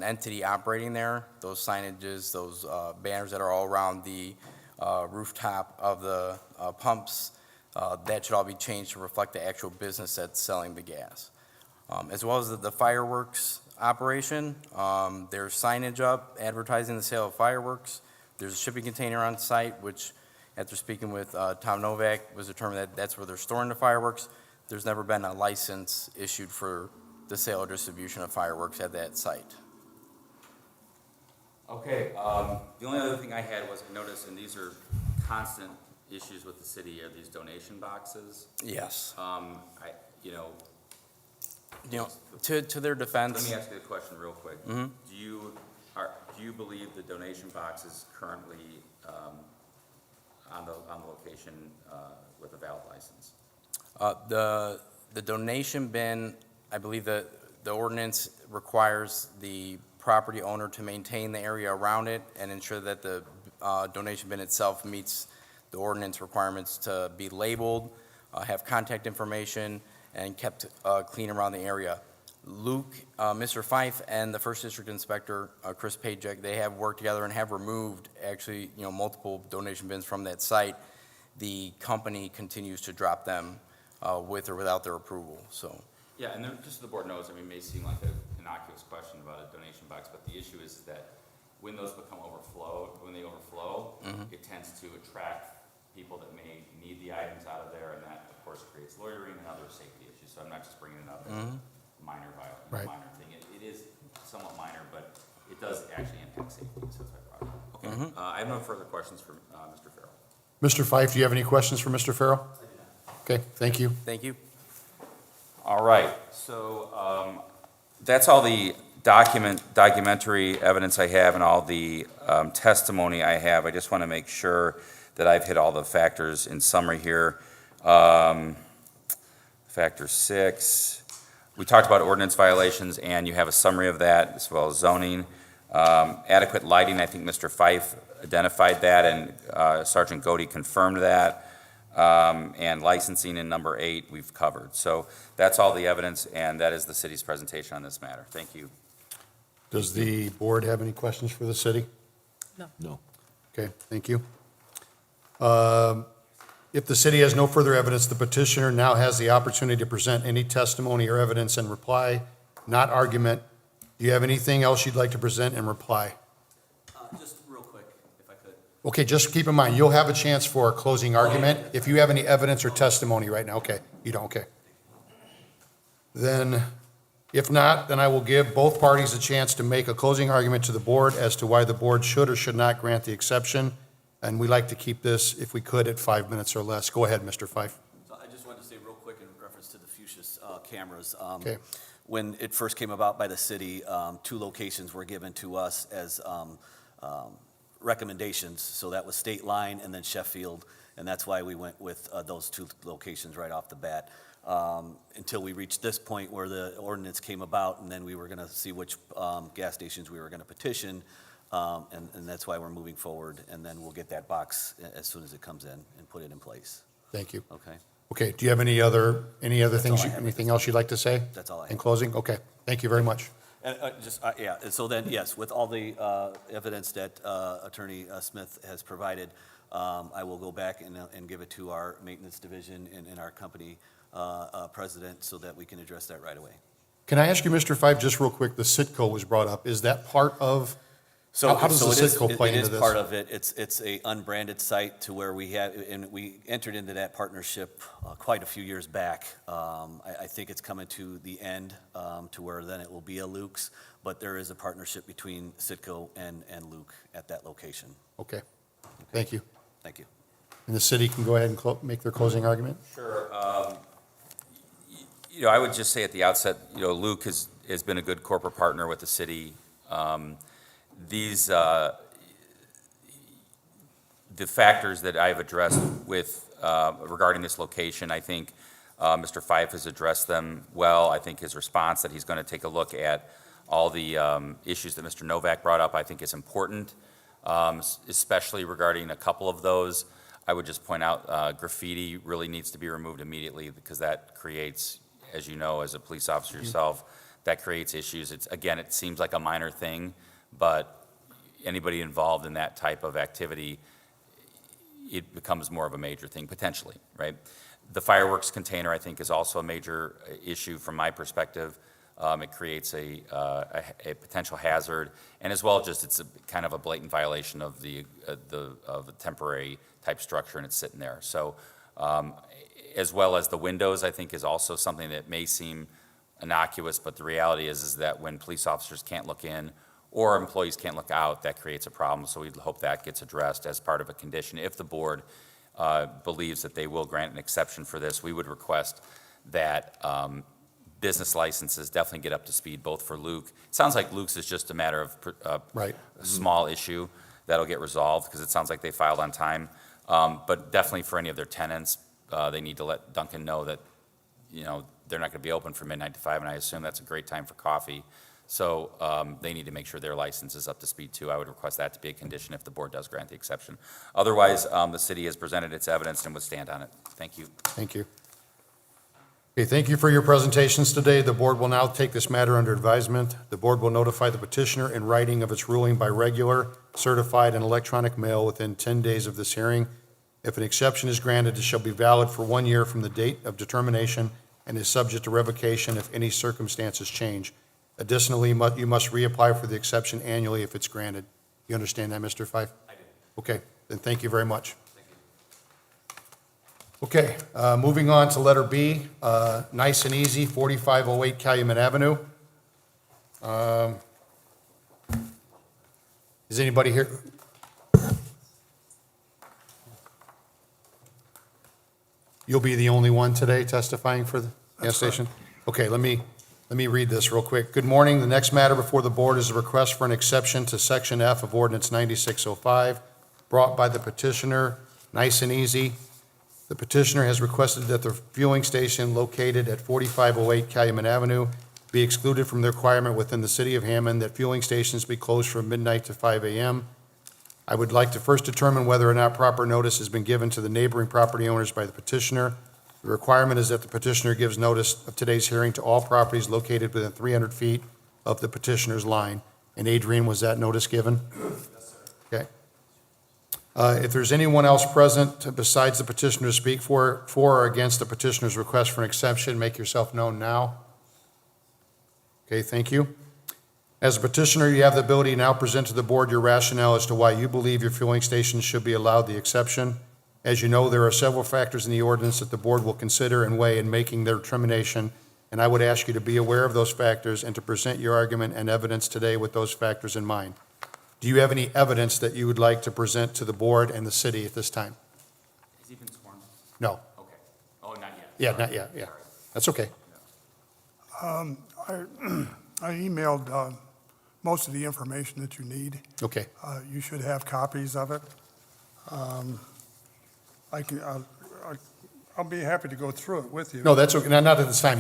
entity operating there, those signages, those banners that are all around the rooftop of the pumps, that should all be changed to reflect the actual business that's selling the gas. As well as the fireworks operation, there's signage up advertising the sale of fireworks. There's a shipping container on site, which, after speaking with Tom Novak, was determined that that's where they're storing the fireworks. There's never been a license issued for the sale or distribution of fireworks at that site. Okay, the only other thing I had was I noticed, and these are constant issues with the city, are these donation boxes. Yes. You know, To their defense. let me ask you a question real quick. Mhm. Do you believe the donation box is currently on the location with a valid license? The donation bin, I believe that the ordinance requires the property owner to maintain the area around it and ensure that the donation bin itself meets the ordinance requirements to be labeled, have contact information, and kept clean around the area. Luke, Mr. Fife, and the First District Inspector, Chris Pajek, they have worked together and have removed actually, multiple donation bins from that site. The company continues to drop them with or without their approval, so. Yeah, and then, just so the board knows, I mean, it may seem like an innocuous question about a donation box, but the issue is that when those when they overflow, it tends to attract people that may need the items out of there, and that, of course, creates loitering and other safety issues. So I'm not just bringing it up as a minor Right. minor thing. It is somewhat minor, but it does actually impact safety, so that's why I brought it up. Okay, I have no further questions for Mr. Farrell. Mr. Fife, do you have any questions for Mr. Farrell? Okay, thank you. Thank you. All right, so that's all the documentary evidence I have and all the testimony I have. I just want to make sure that I've hit all the factors in summary here. Factor 6, we talked about ordinance violations, and you have a summary of that, as well as zoning. Adequate lighting, I think Mr. Fife identified that, and Sergeant Godey confirmed that. And licensing in number 8, we've covered. So that's all the evidence, and that is the city's presentation on this matter. Thank you. Does the board have any questions for the city? No. Okay, thank you. If the city has no further evidence, the petitioner now has the opportunity to present any testimony or evidence in reply, not argument. Do you have anything else you'd like to present in reply? Just real quick, if I could. Okay, just keep in mind, you'll have a chance for a closing argument if you have any evidence or testimony right now. Okay, you don't, okay. Then, if not, then I will give both parties a chance to make a closing argument to the board as to why the board should or should not grant the exception. And we like to keep this, if we could, at 5 minutes or less. Go ahead, Mr. Fife. So I just wanted to say real quick in reference to the Fuchsia's cameras. Okay. When it first came about by the city, 2 locations were given to us as recommendations. So that was State Line and then Sheffield, and that's why we went with those 2 locations right off the bat. Until we reached this point where the ordinance came about, and then we were going to see which gas stations we were going to petition, and that's why we're moving forward, and then we'll get that box as soon as it comes in and put it in place. Thank you. Okay? Okay, do you have any other things, all I have. anything else you'd like to say? That's all I have. In closing? Okay, thank you very much. And yeah, and so then, yes, with all the evidence that Attorney Smith has provided, I will go back and give it to our maintenance division and our company president so that we can address that right away. Can I ask you, Mr. Five, just real quick, the Citco was brought up. Is that part of, how does the Citco play into this? It is part of it. It's a unbranded site to where we have, and we entered into that partnership quite a few years back. I think it's coming to the end to where then it will be a Luke's, but there is a partnership between Citco and Luke at that location. Okay, thank you. Thank you. And the city can go ahead and make their closing argument? Sure. I would just say at the outset, Luke has been a good corporate partner with the city. The factors that I've addressed with, regarding this location, I think Mr. Fife has addressed them well. I think his response that he's going to take a look at all the issues that Mr. Novak brought up, I think is important, especially regarding a couple of those. I would just point out graffiti really needs to be removed immediately because that creates, as you know, as a police officer yourself, that creates issues. Again, it seems like a minor thing, but anybody involved in that type of activity, it becomes more of a major thing potentially, right? The fireworks container, I think, is also a major issue from my perspective. It creates a potential hazard, and as well, just it's kind of a blatant violation of the temporary type structure, and it's sitting there. So, as well as the windows, I think is also something that may seem innocuous, but the reality is that when police officers can't look in or employees can't look out, that creates a problem. So we hope that gets addressed as part of a condition. If the board believes that they will grant an exception for this, we would request that business licenses definitely get up to speed, both for Luke. It sounds like Luke's is just a matter of Right. a small issue that'll get resolved because it sounds like they filed on time. But definitely for any of their tenants, they need to let Duncan know that, they're not going to be open from midnight to 5, and I assume that's a great time for coffee. So they need to make sure their license is up to speed too. I would request that to be a condition if the board does grant the exception. Otherwise, the city has presented its evidence and would stand on it. Thank you. Thank you. Okay, thank you for your presentations today. The board will now take this matter under advisement. The board will notify the petitioner in writing of its ruling by regular, certified, and electronic mail within 10 days of this hearing. If an exception is granted, it shall be valid for 1 year from the date of determination and is subject to revocation if any circumstances change. Additionally, you must reapply for the exception annually if it's granted. You understand that, Mr. Fife? I do. Okay, then thank you very much. Okay, moving on to letter B, nice and easy, 4508 Calumet Avenue. Is anybody here? You'll be the only one today testifying for the gas station? Okay, let me read this real quick. Good morning. The next matter before the board is a request for an exception to Section F of Ordinance 9605, brought by the petitioner, nice and easy. The petitioner has requested that the fueling station located at 4508 Calumet Avenue be excluded from the requirement within the city of Hammond that fueling stations be closed from midnight to 5 a.m. I would like to first determine whether or not proper notice has been given to the neighboring property owners by the petitioner. The requirement is that the petitioner gives notice of today's hearing to all properties located within 300 feet of the petitioner's line. And Adrian, was that notice given? Yes, sir. Okay. If there's anyone else present besides the petitioner to speak for or against the petitioner's request for an exception, make yourself known now. Okay, thank you. As a petitioner, you have the ability to now present to the board your rationale as to why you believe your fueling station should be allowed the exception. As you know, there are several factors in the ordinance that the board will consider and weigh in making their determination, and I would ask you to be aware of those factors and to present your argument and evidence today with those factors in mind. Do you have any evidence that you would like to present to the board and the city at this time? Has he been sworn? No. Okay. Oh, not yet. Yeah, Sorry. not yet, yeah. Sorry. That's okay. I emailed most of the information that you need. Okay. You should have copies of it. I'll be happy to go through it with you. No, that's okay. Not at this time.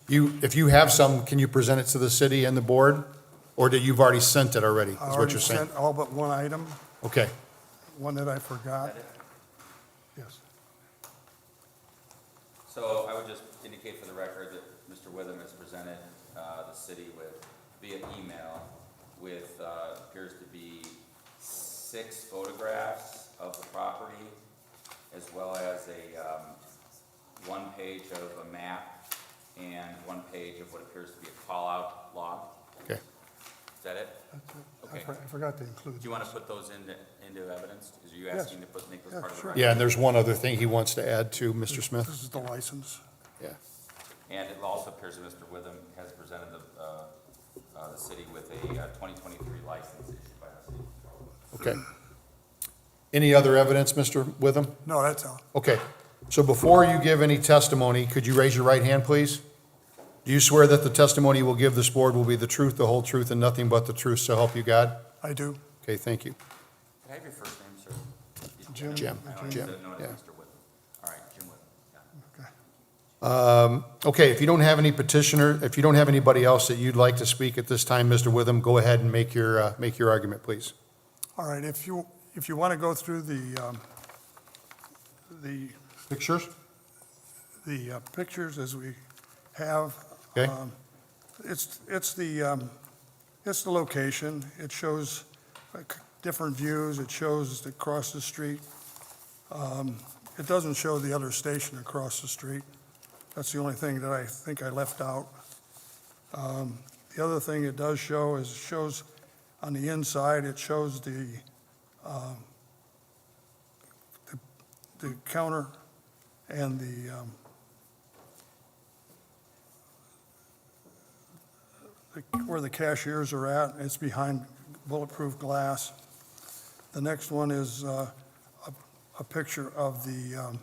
If you have some, can you present it to the city and the board? Or that you've already sent it already, is I what already you're saying? sent all but one item, Okay. one that I forgot. Yes. So I would just indicate for the record that Mr. Witham has presented the city with via email with, appears to be 6 photographs of the property, as well as a, 1 page of a map and 1 page of what appears to be a call-out log. Okay. Is that it? Okay. I forgot to include. Do you want to put those into evidence? Is you asking to make those Yeah, part of the sure. record? Yeah, and there's one other thing he wants to add to, Mr. Smith. This is the license. Yeah. And it also appears that Mr. Witham has presented the city with a 2023 license issued by the city. Okay. Any other evidence, Mr. Witham? No, that's all. Okay. So before you give any testimony, could you raise your right hand, please? Do you swear that the testimony you will give this board will be the truth, the whole truth, and nothing but the truth, so help you God? I do. Okay, thank you. Can I have your first name, sir? Jim. Jim. I don't Jim, know it yeah. as Mr. Witham. All right, Jim Witham. Got it. Okay, if you don't have any petitioner, if you don't have anybody else that you'd like to speak at this time, Mr. Witham, go ahead and make your argument, please. All right, if you want to go through the Pictures? pictures as we have. Okay. It's the location. It shows different views. It shows across the street. It doesn't show the other station across the street. That's the only thing that I think I left out. The other thing it does show is it shows on the inside, it shows the counter and where the cashiers are at. It's behind bulletproof glass. The next one is a picture of the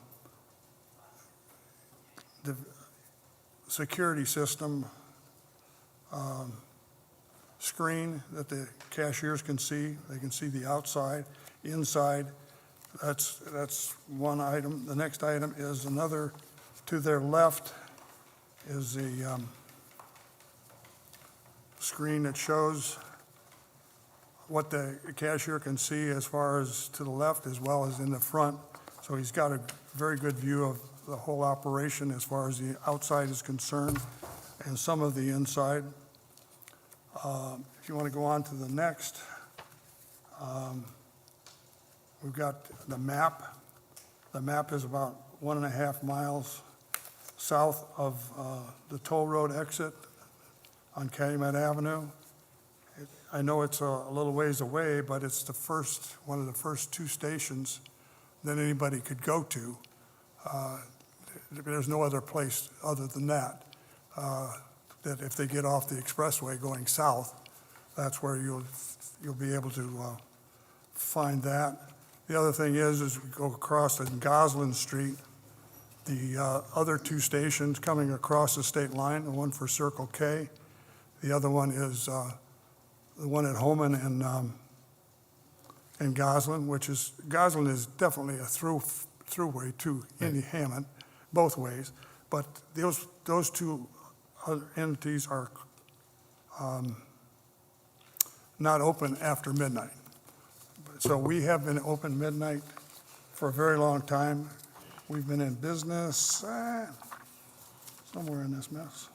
security system screen that the cashiers can see. They can see the outside, inside. That's one item. The next item is another, to their left is the screen that shows what the cashier can see as far as to the left as well as in the front. So he's got a very good view of the whole operation as far as the outside is concerned and some of the inside. If you want to go on to the next, we've got the map. The map is about 1.5 miles south of the toll road exit on Calumet Avenue. I know it's a little ways away, but it's one of the first 2 stations that anybody could go to. There's no other place other than that. That if they get off the expressway going south, that's where you'll be able to find that. The other thing is we go across in Goslin Street, the other 2 stations coming across the state line, the one for Circle K. The other one is the one at Hammond and Goslin, Goslin is definitely a throughway to Hammond, both ways. But those 2 other entities are not open after midnight. So we have been open midnight for a very long time. We've been in business somewhere in this mess.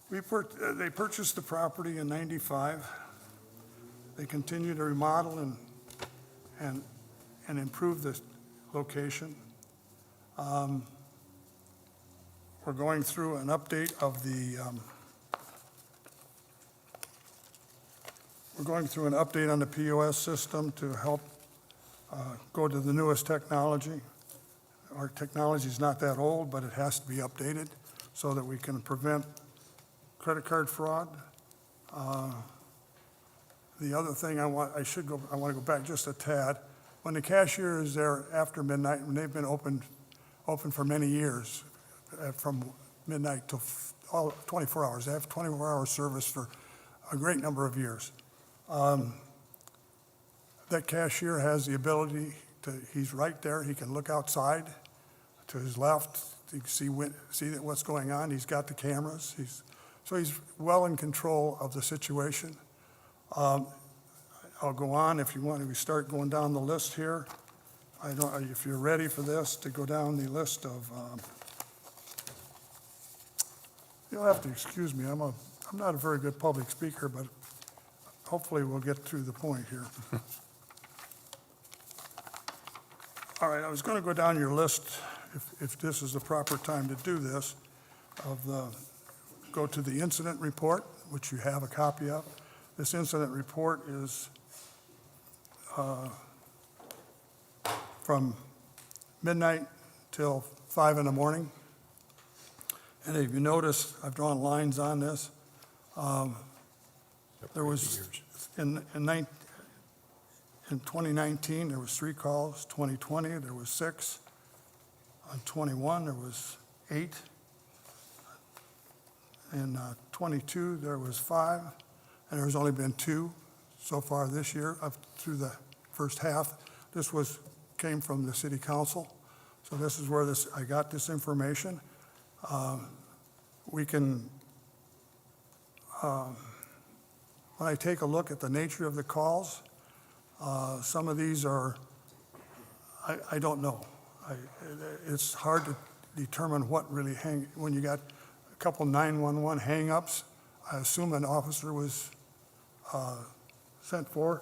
They purchased the property in '95. They continue to remodel and improve the location. We're going through an update of on the POS system to help go to the newest technology. Our technology is not that old, but it has to be updated so that we can prevent credit card fraud. The other thing I want to go back just a tad. When the cashier is there after midnight, and they've been open for many years, from midnight to 24 hours. They have 24-hour service for a great number of years. That cashier has the ability he's right there, he can look outside to his left, you can see what's going on. He's got the cameras, so he's well in control of the situation. I'll go on if you want to start going down the list here. If you're ready for this, to go down the list of You'll have to excuse me, I'm not a very good public speaker, but hopefully we'll get to the point here. All right, I was going to go down your list, if this is the proper time to do this, go to the incident report, which you have a copy of. This incident report is from midnight till 5 in the morning. And if you notice, I've drawn lines on this. There was, in 2019, there was 3 calls. 2020, there was 6. On 21, there was 8. In 22, there was 5, and there's only been 2 so far this year, up through the first half. This came from the city council, so this is where I got this information. We can, when I take a look at the nature of the calls, some of these are, I don't know. It's hard to determine what really when you got a couple 911 hang-ups, I assume an officer was sent for.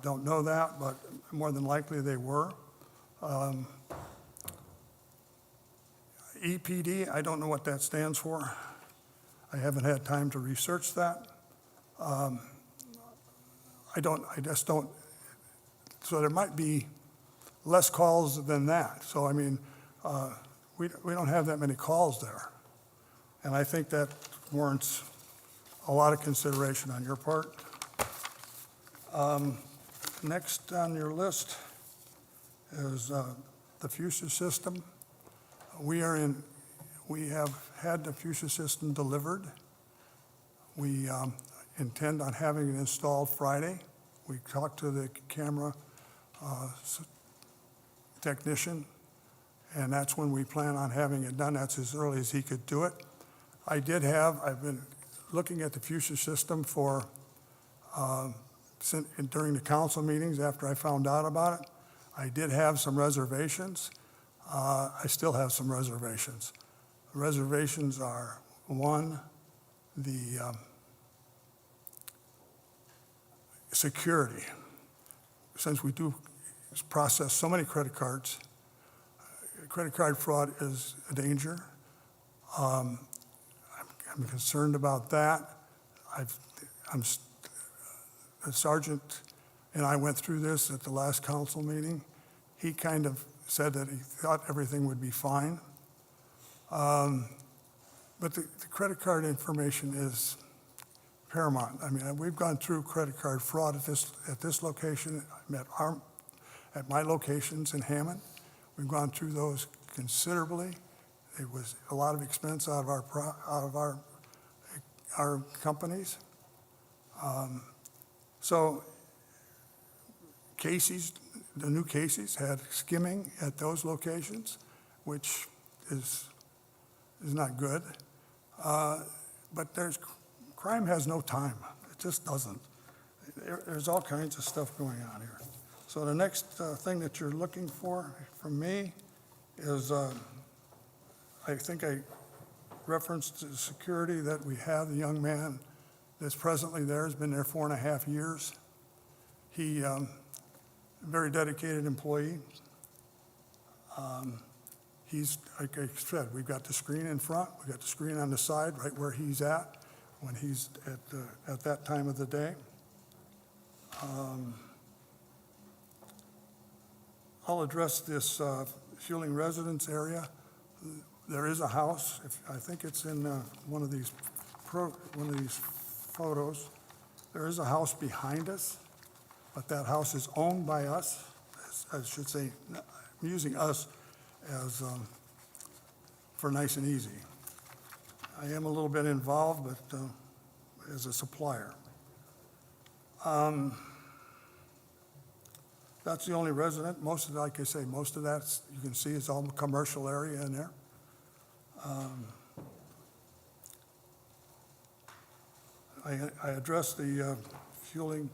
Don't know that, but more than likely they were. EPD, I don't know what that stands for. I haven't had time to research that. I just don't, so there might be less calls than that. So, I mean, we don't have that many calls there. And I think that warrants a lot of consideration on your part. Next on your list is the fusion system. We have had the fusion system delivered. We intend on having it installed Friday. We talked to the camera technician, and that's when we plan on having it done. That's as early as he could do it. I've been looking at the fusion system during the council meetings after I found out about it. I did have some reservations. I still have some reservations. The reservations are, one, the security. Since we do process so many credit cards, credit card fraud is a danger. I'm concerned about that. The sergeant and I went through this at the last council meeting. He kind of said that he thought everything would be fine. But the credit card information is paramount. I mean, we've gone through credit card fraud at this location, at my locations in Hammond. We've gone through those considerably. It was a lot of expense out of our companies. So Casey's, the new Casey's had skimming at those locations, which is not good. But crime has no time. It just doesn't. There's all kinds of stuff going on here. So the next thing that you're looking for from me is, I think I referenced the security that we have. The young man that's presently there has been there 4.5 years. He, a very dedicated employee. He's, like I said, we've got the screen in front, we've got the screen on the side, right where he's at when he's at that time of the day. I'll address this fueling residence area. There is a house, I think it's in one of these photos. There is a house behind us, but that house is owned by us. I should say, I'm using us as for nice and easy. I am a little bit involved, but as a supplier. That's the only resident. Most of, like I say, most of that you can see is all commercial area in there. I addressed the fueling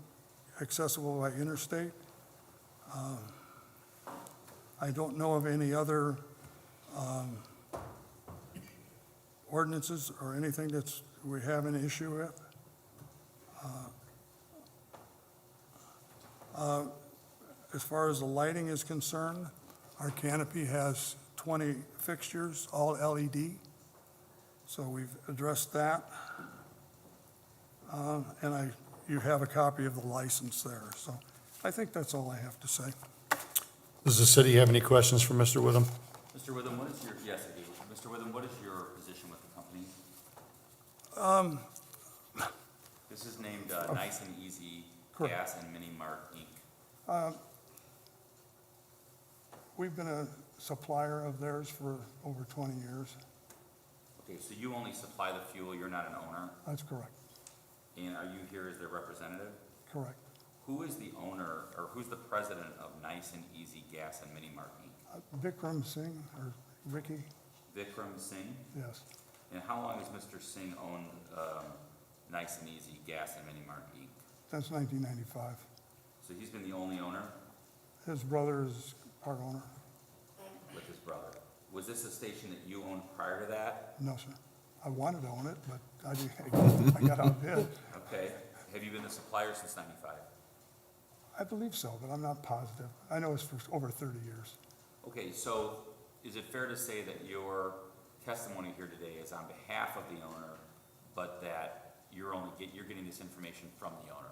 accessible by interstate. I don't know of any other ordinances or anything we have an issue with. As far as the lighting is concerned, our canopy has 20 fixtures, all LED. So we've addressed that. And you have a copy of the license there. So I think that's all I have to say. Does the city have any questions for Mr. Witham? Mr. Witham, what is your, yes, I do. Mr. Witham, what is your position with the company? This is named Nice and Easy Correct. Gas and Mini Mart Inc. We've been a supplier of theirs for over 20 years. Okay, so you only supply the fuel, you're not an owner, That's correct. and are you here as their representative? Correct. Who is the owner, or who's the president of Nice and Easy Gas and Mini Mart Inc.? Vikram Singh, or Ricky, Vikram Singh? yes. And how long has Mr. Singh owned Nice and Easy Gas and Mini Mart Inc.? Since 1995. So he's been the only owner His brother is part owner. with his brother. Was this a station that you owned prior to that? No, sir. I wanted to own it, but I got outbid. Okay. Have you been the supplier since '95? I believe so, but I'm not positive. I know it's for over 30 years. Okay, so is it fair to say that your testimony here today is on behalf of the owner, but that you're getting this information from the owner?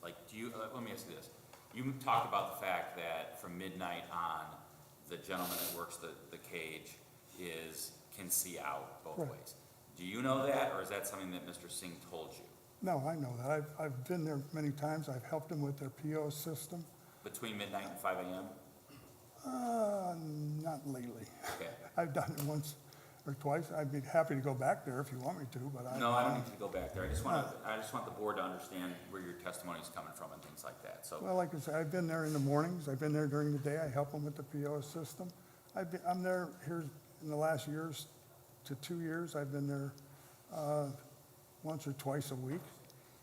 Like, let me ask you this. You talked about the fact that from midnight on, the gentleman that works the cage can see out both Right. ways. Do you know that, or is that something that Mr. Singh told you? No, I know that. I've been there many times. I've helped them with their PO system. Between midnight and 5 a.m.? Not lately. Okay. I've done it once or twice. I'd be happy to go back there if you want me to, but No, I don't need you to go back there. I just want the board to understand where your testimony is coming from and things like that, so. Well, like I said, I've been there in the mornings. I've been there during the day. I help them with the PO system. I'm there here in the last years to 2 years. I've been there once or twice a week.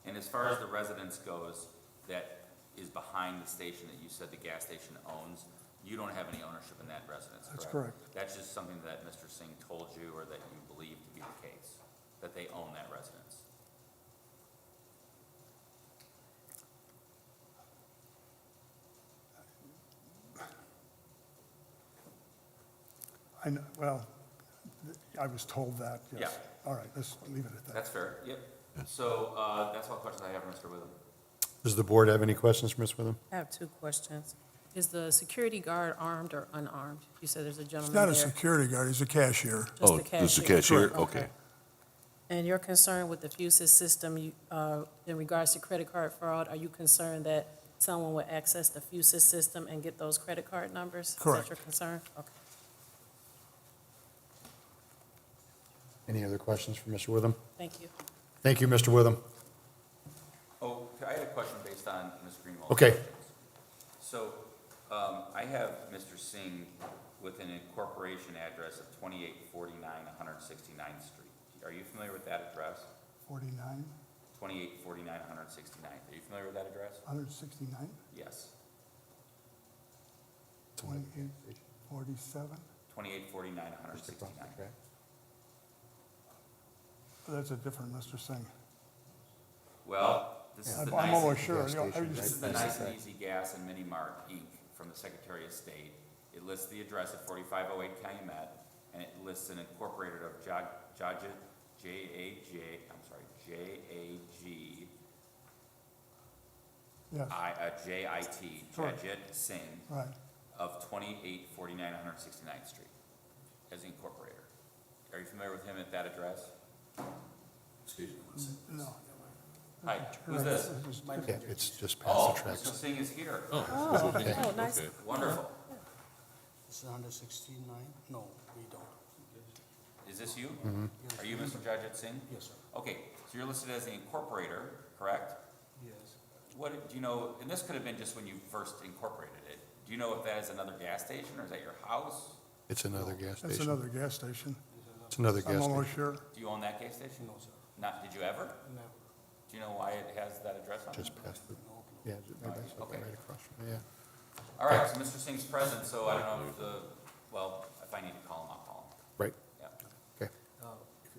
And as far as the residence goes, that is behind the station that you said the gas station owns, you don't have any ownership in that residence, correct? That's correct. That's just something that Mr. Singh told you or that you believe to be the case, that they own that residence? Well, I was told that, yes. Yeah. All right, let's leave it at that. That's fair, yep. So, that's all the questions I have, Mr. Witham. Does the board have any questions for Ms. Witham? I have two questions. Is the security guard armed or unarmed? You said there's a He's gentleman not there. a security guard, he's a cashier. Just Oh, the just the cashier? cashier? Correct. Okay. And you're concerned with the FUSIS system, in regards to credit card fraud, are you concerned that someone would access the FUSIS system and get those credit card numbers? Correct. Is that your concern? Okay. Any other questions for Mr. Witham? Thank you. Thank you, Mr. Witham. Oh, I had a question based on Ms. Greenwald's Okay. questions. So, I have Mr. Singh with an incorporation address of 2849 169th Street. Are you familiar with that address? 49, 2849 169th. Are you familiar with that address? 169, Yes. 28, 47. 2849 169th. That's a different Mr. Singh. Well, this is the I'm nice, almost sure. gas You know, I station, was- this is the Nice and Easy Gas and Mini Mart Inc. from the Secretary of State. It lists the address at 4508 Calumet, and it lists an incorporated of Jajit, J-A-G, Yes, J-I-T, Correct. Jajit Singh right. of 2849 169th Street as the incorporator. Are you familiar with him at that address? No. Hi, who's this? Yeah, it's just past Oh, the Mr. tracks. Singh is here. Oh, nice. Wonderful. It's 169? No, we don't. Is this you? Are you Mr. Jajit Singh? Yes, sir. Okay, so you're listed as the incorporator, correct? Yes. What, do you know, and this could have been just when you first incorporated it. Do you know if that is another gas station, or is that your house? It's another gas That's station. another gas station. It's another I'm gas almost station. sure. Do you own that gas station? No, sir. Not, did you ever? Never. Do you know why it has that address on it? Just past the, yeah, that's Okay. right across from, yeah. All right, so Mr. Singh's present, so I don't know if if I need to call him, I'll call him. Right, Yeah. okay. If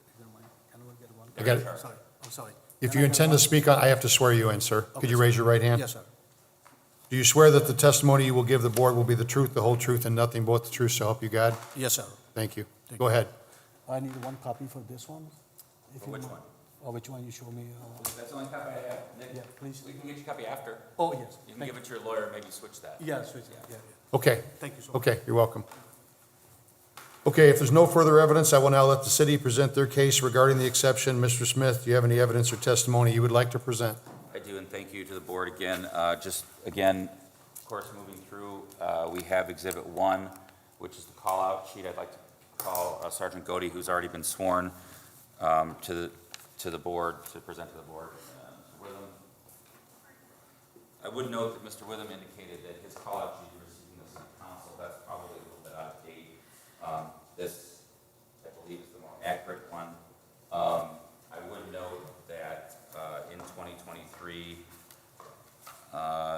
I got it. Sorry, I'm sorry. If you intend to speak, I have to swear you in, sir. Could you raise your right hand? Yes, sir. Do you swear that the testimony you will give the board will be the truth, the whole truth, and nothing but the truth, so help you God? Yes, sir. Thank you. Thank Go you. ahead. I need one copy for this one. If For you which mind. one? Or which one you show me? That's the only copy I have. Nick, Yeah, please. we can get you a copy after. Oh, yes. You can Thank give it to your lawyer, maybe switch that. Yeah, switch it. Yeah, yeah. Okay. Thank you so much. Okay, you're welcome. Okay, if there's no further evidence, I will now let the city present their case regarding the exception. Mr. Smith, do you have any evidence or testimony you would like to present? I do, and thank you to the board again. Just again, of course, moving through, we have Exhibit 1, which is the call-out sheet. I'd like to call Sergeant Godey, who's already been sworn, to the board, to present to the board. Witham. I would note that Mr. Witham indicated that his call-out sheet he received from the city council, that's probably a little bit out of date. This, I believe, is the more accurate one. I would note that in 2023,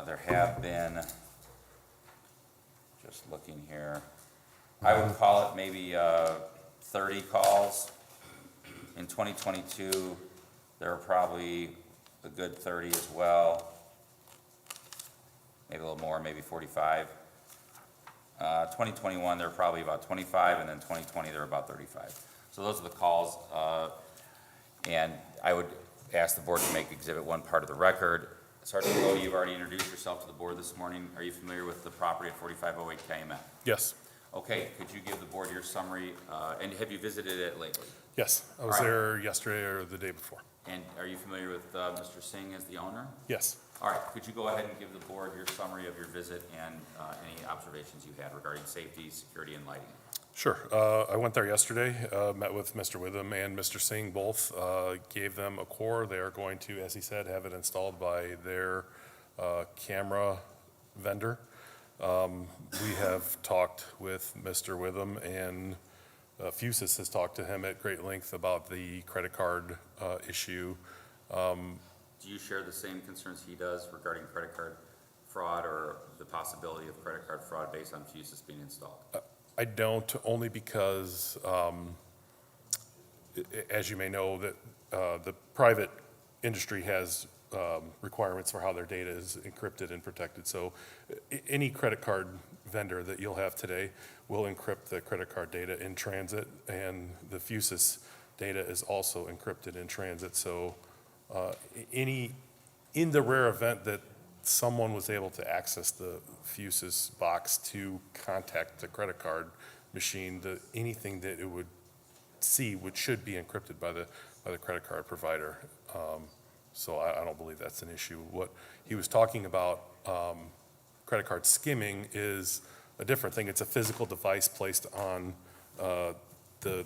there have been, just looking here, I would call it maybe 30 calls. In 2022, there were probably a good 30 as well, maybe a little more, maybe 45. 2021, there were probably about 25, and then 2020, there were about 35. So those are the calls, and I would ask the board to make Exhibit 1 part of the record. Sergeant Godey, you've already introduced yourself to the board this morning. Are you familiar with the property at 4508 Calumet? Yes, Okay, could you give the board your summary, and have you visited it lately? yes. I was All right. there yesterday or the day before. And are you familiar with Mr. Singh as the owner? Yes. All right, could you go ahead and give the board your summary of your visit and any observations you had regarding safety, security, and lighting? Sure. I went there yesterday, met with Mr. Witham and Mr. Singh both, gave them a core. They are going to, as he said, have it installed by their camera vendor. We have talked with Mr. Witham, and Fusus has talked to him at great length about the credit card issue. Do you share the same concerns he does regarding credit card fraud or the possibility of credit card fraud based on Fusus being installed? I don't, only because, as you may know, that the private industry has requirements for how their data is encrypted and protected. So any credit card vendor that you'll have today will encrypt the credit card data in transit, and the Fusus data is also encrypted in transit. So in the rare event that someone was able to access the Fusus box to contact the credit card machine, anything that it would see should be encrypted by the credit card provider. So I don't believe that's an issue. What he was talking about, credit card skimming, is a different thing. It's a physical device placed on either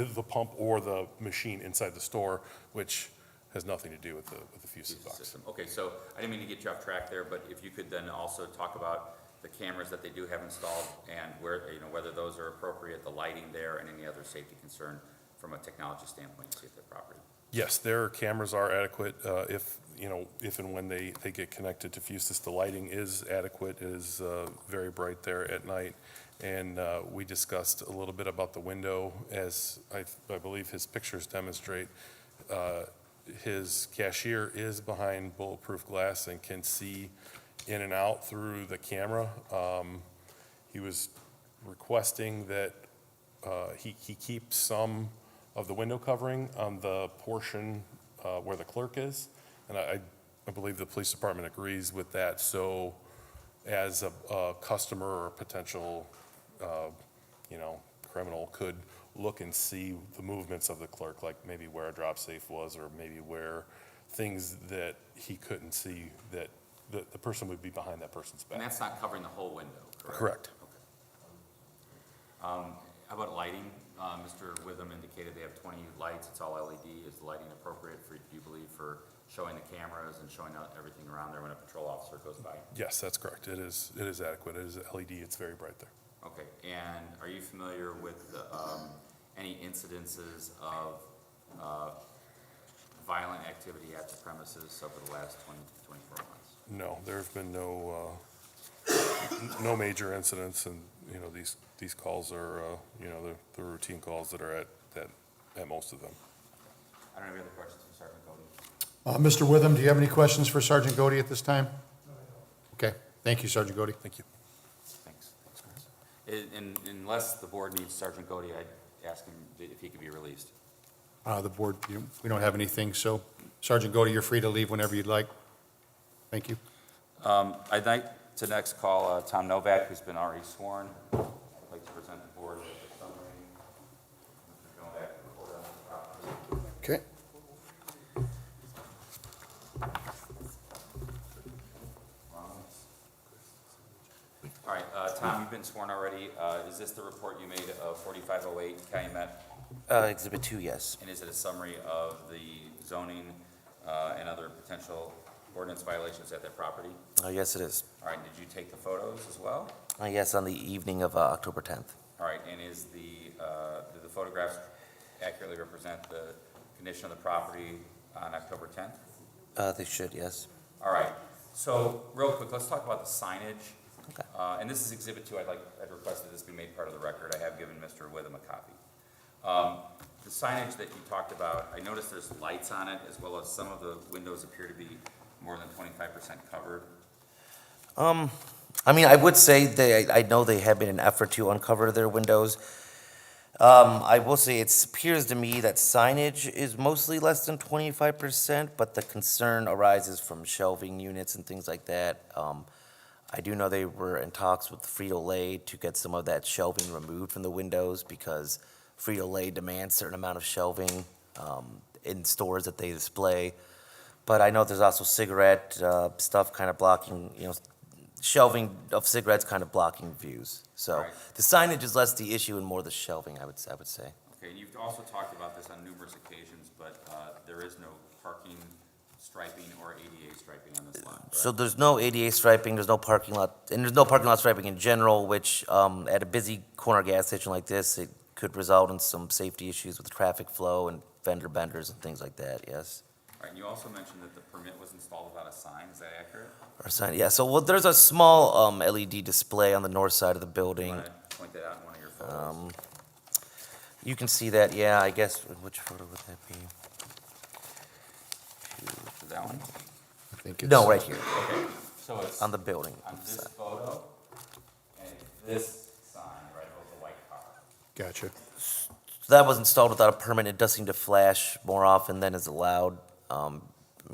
the pump or the machine inside the store, which has nothing to do with the Fusus box. System. Okay, so I didn't mean to get you off track there, but if you could then also talk about the cameras that they do have installed and whether those are appropriate, the lighting there, and any other safety concern from a technology standpoint to see if they're property. Yes, their cameras are adequate. If and when they get connected to Fusus, the lighting is adequate. It is very bright there at night. And we discussed a little bit about the window, as I believe his pictures demonstrate. His cashier is behind bulletproof glass and can see in and out through the camera. He was requesting that he keep some of the window covering on the portion where the clerk is. And I believe the police department agrees with that. So as a customer or a potential, criminal could look and see the movements of the clerk, like maybe where a drop safe was, or maybe where things that he couldn't see, that the person would be behind that person's back. And that's not covering the whole window, correct? Correct. Okay. How about lighting? Mr. Witham indicated they have 20 lights. It's all LED. Is the lighting appropriate do you believe, for showing the cameras and showing out everything around there when a patrol officer goes by? Yes, that's correct. It is adequate. It is LED. It's very bright there. Okay, and are you familiar with any incidences of violent activity at the premises over the last 20 to 24 months? No, there have been no major incidents, and these calls are the routine calls that are at most of them. I don't have any other questions for Sergeant Cody. Mr. Witham, do you have any questions for Sergeant Godey at this time? Okay, thank you, Sergeant Godey. Thank you. Thanks. Thanks, Chris. Unless the board needs Sergeant Cody, I'd ask him if he could be released. The board, we don't have anything, so Sergeant Godey, you're free to leave whenever you'd like. Thank you. I'd like to next call Tom Novak, who's been already sworn. I'd like to present the board with a summary. Mr. Novak, report on the property. Okay. All right, Tom, you've been sworn already. Is this the report you made of 4508 Calumet? Exhibit 2, yes. And is it a summary of the zoning and other potential ordinance violations at that property? Yes, it is. All right, did you take the photos as well? Yes, on the evening of October 10th. All right, and is do the photographs accurately represent the condition of the property on October 10th? They should, yes. All right, so real quick, let's talk about the signage. Okay. And this is Exhibit 2. I'd requested this be made part of the record. I have given Mr. Witham a copy. The signage that you talked about, I noticed there's lights on it, as well as some of the windows appear to be more than 25% covered. I mean, I would say I know they have been an effort to uncover their windows. I will say it appears to me that signage is mostly less than 25%, but the concern arises from shelving units and things like that. I do know they were in talks with Frito-Lay to get some of that shelving removed from the windows because Frito-Lay demands a certain amount of shelving in stores that they display. But I know there's also cigarette stuff kind of blocking, shelving of cigarettes kind of blocking views. So Right. the signage is less the issue and more the shelving, I would say. Okay, and you've also talked about this on numerous occasions, but there is no parking striping or ADA striping on this lot, correct? So there's no ADA striping, there's no parking lot, and there's no parking lot striping in general, which at a busy corner gas station like this, it could result in some safety issues with traffic flow and fender benders and things like that, yes. All right, and you also mentioned that the permit was installed without a sign. Is that accurate? Or sign, yeah, so there's a small LED display on the north side of the You building. want to point that out in one of your photos? You can see that, yeah, I guess, which photo would that be? Is that one? I think it's. No, right here, Okay, so it's on the building. on this photo and this sign right above the white car. Gotcha. That was installed without a permit. It does seem to flash more often than is allowed.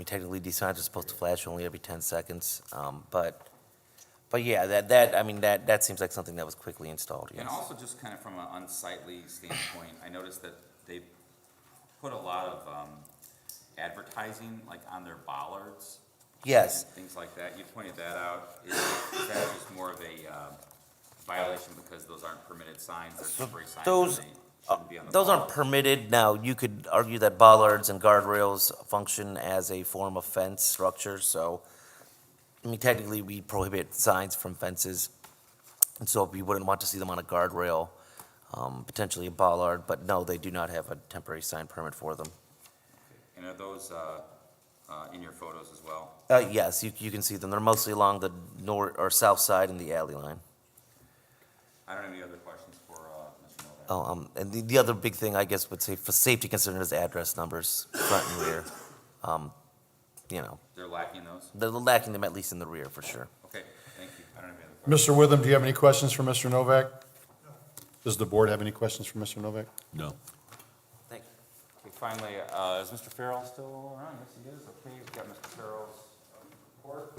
Technically, these signs are supposed to flash only every 10 seconds. But yeah, that seems like something that was quickly installed, yes. And also just kind of from an unsightly standpoint, I noticed that they put a lot of advertising like on their bollards. Yes. And things like that. You pointed that out. Is that just more of a violation because those aren't permitted signs? They're temporary signs and those- they shouldn't be on the Those aren't bollard? permitted. Now, you could argue that bollards and guardrails function as a form of fence structure, so, technically, we prohibit signs from fences, and so we wouldn't want to see them on a guardrail, potentially a bollard, but no, they do not have a temporary sign permit for them. And are those in your photos as well? Yes, you can see them. They're mostly along the north or south side in the alley line. I don't have any other questions for Mr. Novak. And the other big thing, I guess, would say for safety concerns is address numbers, front and rear. They're lacking those? They're lacking them at least in the rear, for sure. Okay, thank you. I don't have any other questions. Mr. Witham, do you have any questions for Mr. Novak? Does the board have any questions for Mr. Novak? No. Thank you. Okay, finally, is Mr. Farrell still around? Yes, he is. Okay, we've got Mr. Farrell's report.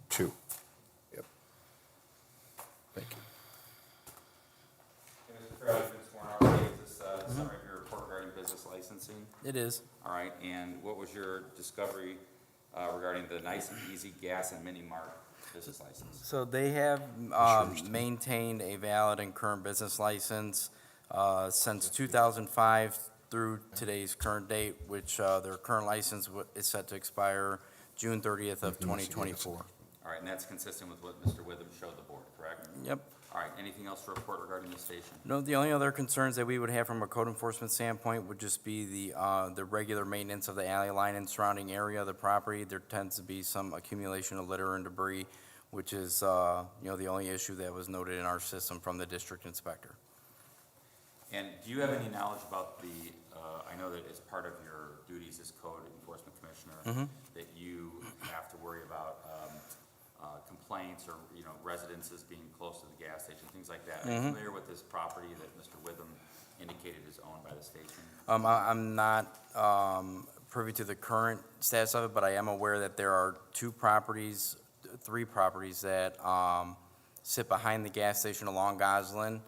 Two. Yep. Thank you. Okay, Mr. Farrell, you've been sworn already. Is this a summary of your report regarding business licensing? It is. All right, and what was your discovery regarding the Nice and Easy Gas and Mini Mart business license? So they have maintained a valid and current business license since 2005 through today's current date, which their current license is set to expire June 30th of 2024. All right, and that's consistent with what Mr. Witham showed the board, correct? Yep. All right, anything else to report regarding the station? No, the only other concerns that we would have from a code enforcement standpoint would just be the regular maintenance of the alley line and surrounding area of the property. There tends to be some accumulation of litter and debris, which is, the only issue that was noted in our system from the district inspector. And do you have any knowledge about the, I know that as part of your duties as code enforcement commissioner, that you have to worry about complaints or, residences being close to the gas station, things like that. Are you familiar with this property that Mr. Witham indicated is owned by the station? I'm not privy to the current status of it, but I am aware that there are three properties that sit behind the gas station along Goslin.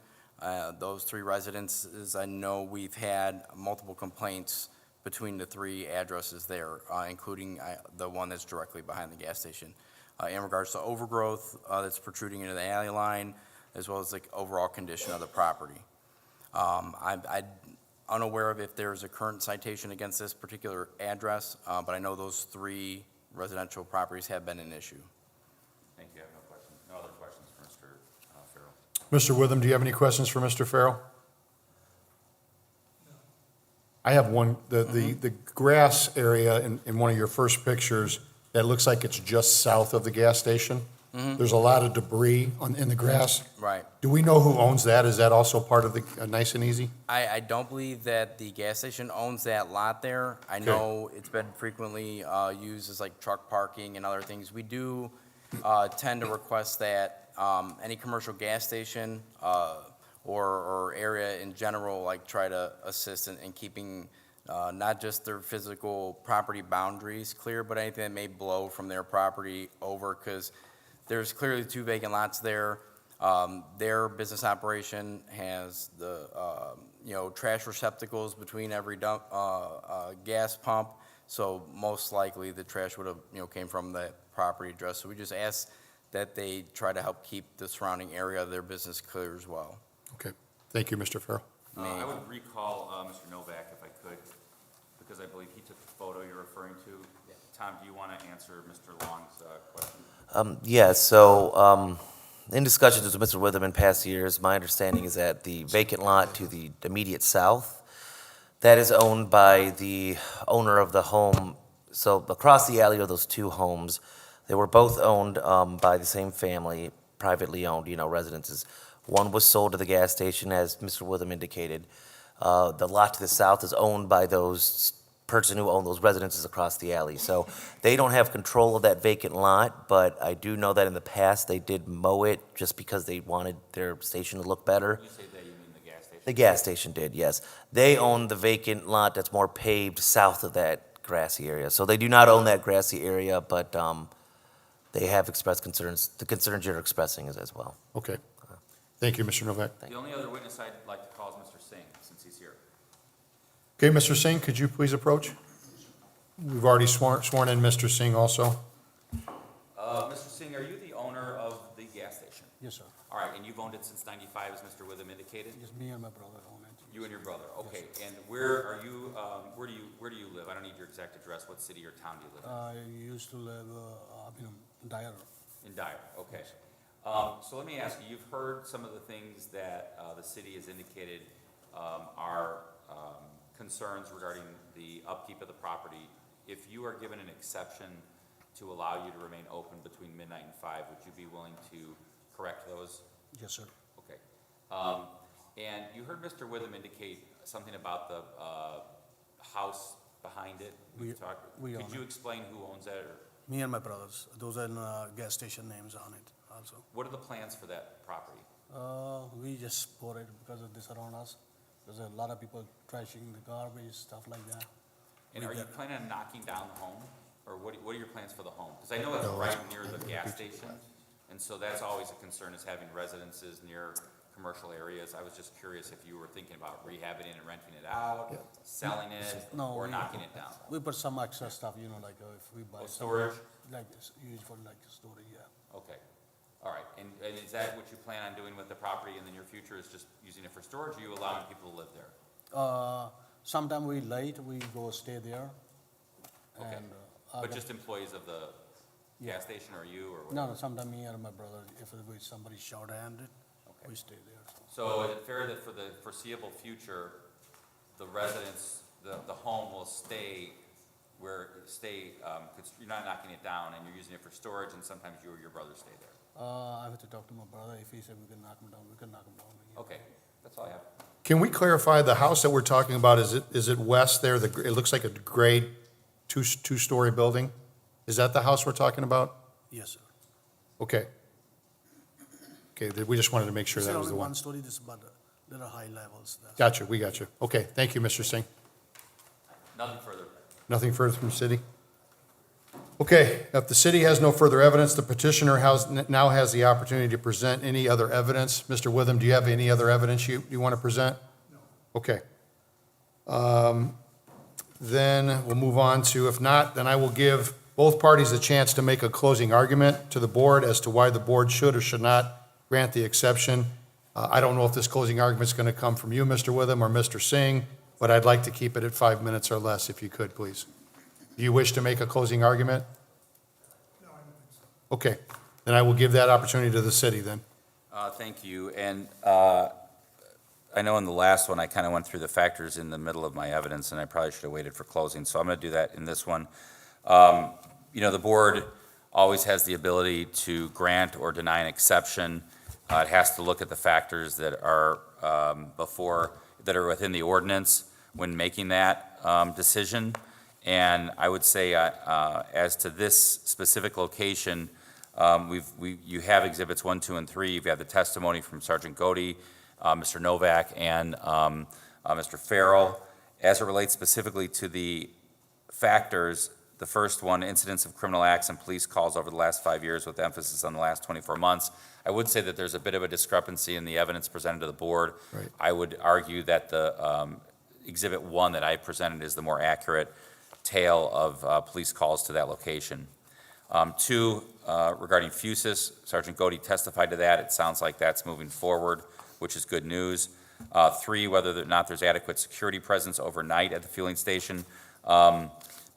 Those three residences, I know we've had multiple complaints between the three addresses there, including the one that's directly behind the gas station. In regards to overgrowth that's protruding into the alley line, as well as the overall condition of the property. I'm unaware of if there's a current citation against this particular address, but I know those three residential properties have been an issue. Thank you. I have no questions. No other questions for Mr. Farrell. Mr. Witham, do you have any questions for Mr. Farrell? I have one. The grass area in one of your first pictures, that looks like it's just south of the gas station. There's a lot of debris in the grass. Right. Do we know who owns that? Is that also part of the Nice and Easy? I don't believe that the gas station owns that lot there. I know it's been frequently used as like truck parking and other things. We do tend to request that any commercial gas station or area in general, like try to assist in keeping not just their physical property boundaries clear, but anything that may blow from their property over, because there's clearly two vacant lots there. Their business operation has the, trash receptacles between every gas pump. So most likely the trash would have, came from the property address. So we just ask that they try to help keep the surrounding area of their business clear as well. Okay. Thank you, Mr. Farrell. I would recall Mr. Novak, if I could, because I believe he took the photo you're referring to. Tom, do you want to answer Mr. Long's question? Yeah, so in discussions with Mr. Witham in past years, my understanding is that the vacant lot to the immediate south, that is owned by the owner of the home. So across the alley are those two homes. They were both owned by the same family, privately owned, residences. One was sold to the gas station, as Mr. Witham indicated. The lot to the south is owned by those person who owned those residences across the alley. So they don't have control of that vacant lot, but I do know that in the past they did mow it just because they wanted their station to look better. You say that, you mean the gas station? The gas station did, yes. They own the vacant lot that's more paved south of that grassy area. So they do not own that grassy area, but they have expressed concerns, the concerns you're expressing as well. Okay. Thank you, Mr. Novak. The only other witness I'd like to call is Mr. Singh, since he's here. Okay, Mr. Singh, could you please approach? We've already sworn in Mr. Singh also. Mr. Singh, are you the owner of the gas station? Yes, sir. All right, and you've owned it since '95, as Mr. Witham indicated? Just me and my brother own it. You and your brother, okay. And where are you, where do you live? I don't need your exact address. What city or town do you live in? I used to live, Dyer. In Dyer, okay. So let me ask you, you've heard some of the things that the city has indicated are concerns regarding the upkeep of the property. If you are given an exception to allow you to remain open between midnight and 5, would you be willing to correct those? Yes, sir. Okay. And you heard Mr. Witham indicate something about the house behind it. We own Could you it. explain who owns that, or Me and my brothers. Those are gas station names on it also. what are the plans for that property? We just bought it because of this around us. There's a lot of people trashing the garbage, stuff like that. And We are you got- planning on knocking down the home? Or what are your plans for the home? Because I know it's right near the gas station, and so that's always a concern, is having residences near commercial areas. I was just curious if you were thinking about rehabbing it and renting it out, selling it, No, or we- knocking it down? We put some extra stuff, like if we buy. Oh, some- storage? Like, used for like storage, yeah. Okay, all right. And is that what you plan on doing with the property in the near future, is just using it for storage, or you allowing people to live there? Sometime we late, we go stay there. Okay. And, But just employees of the gas station, or you, or what? No, sometime me and my brother, if somebody short-handed, Okay. we stay there. So is it fair that for the foreseeable future, the residents, the home will stay where you're not knocking it down and you're using it for storage and sometimes you or your brother stay there? I have to talk to my brother. If he said we can knock him down, we can knock him down. Okay, that's all I have. Can we clarify, the house that we're talking about, is it west there? It looks like a grade two-story building? Is that the house we're talking about? Yes, sir. Okay. Okay, we just wanted to make sure It's that was only the one. one story, this but there are high levels. That's- Gotcha, we got you. Okay, thank you, Mr. Singh. Nothing further. Nothing further from the city? Okay, if the city has no further evidence, the petitioner now has the opportunity to present any other evidence. Mr. Witham, do you have any other evidence you want to present? No. Okay. Then we'll move on to, if not, then I will give both parties a chance to make a closing argument to the board as to why the board should or should not grant the exception. I don't know if this closing argument is going to come from you, Mr. Witham, or Mr. Singh, but I'd like to keep it at 5 minutes or less, if you could, please. Do you wish to make a closing argument? No, I don't think so. Okay, then I will give that opportunity to the city then. Thank you, and I know in the last one, I kind of went through the factors in the middle of my evidence, and I probably should have waited for closing, so I'm going to do that in this one. The board always has the ability to grant or deny an exception. It has to look at the factors that are that are within the ordinance when making that decision. And I would say, as to this specific location, you have exhibits 1, 2, and 3. You've had the testimony from Sergeant Godey, Mr. Novak, and Mr. Farrell. As it relates specifically to the factors, the first one, incidents of criminal acts and police calls over the last 5 years with emphasis on the last 24 months. I would say that there's a bit of a discrepancy in the evidence presented to the board. Right. I would argue that the Exhibit 1 that I presented is the more accurate tale of police calls to that location. 2, regarding Fusus, Sergeant Godey testified to that. It sounds like that's moving forward, which is good news. 3, whether or not there's adequate security presence overnight at the fueling station.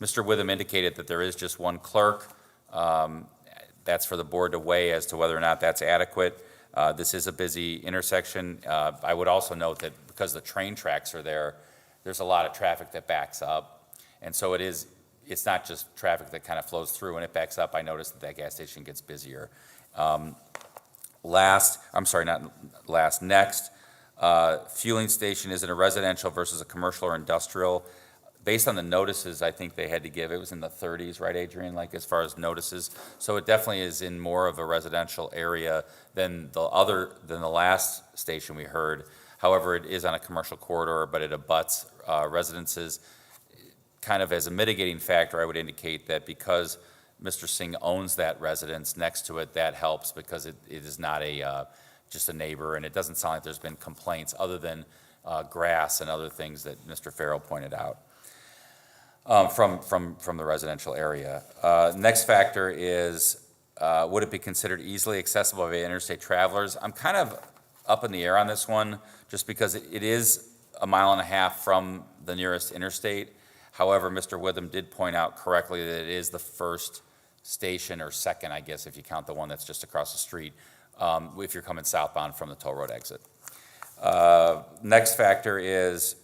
Mr. Witham indicated that there is just one clerk. That's for the board to weigh as to whether or not that's adequate. This is a busy intersection. I would also note that because the train tracks are there, there's a lot of traffic that backs up. And so it's not just traffic that kind of flows through. When it backs up, I noticed that gas station gets busier. Next, fueling station, is it a residential versus a commercial or industrial? Based on the notices I think they had to give, it was in the 30s, right, Adrian, like as far as notices? So it definitely is in more of a residential area than the last station we heard. However, it is on a commercial corridor, but it abuts residences. Kind of as a mitigating factor, I would indicate that because Mr. Singh owns that residence next to it, that helps because it is not just a neighbor, and it doesn't sound like there's been complaints other than grass and other things that Mr. Farrell pointed out. From the residential area. Next factor is, would it be considered easily accessible by interstate travelers? I'm kind of up in the air on this one, just because it is a mile and a half from the nearest interstate. However, Mr. Witham did point out correctly that it is the first station, or second, I guess, if you count the one that's just across the street, if you're coming southbound from the toll road exit. Next factor is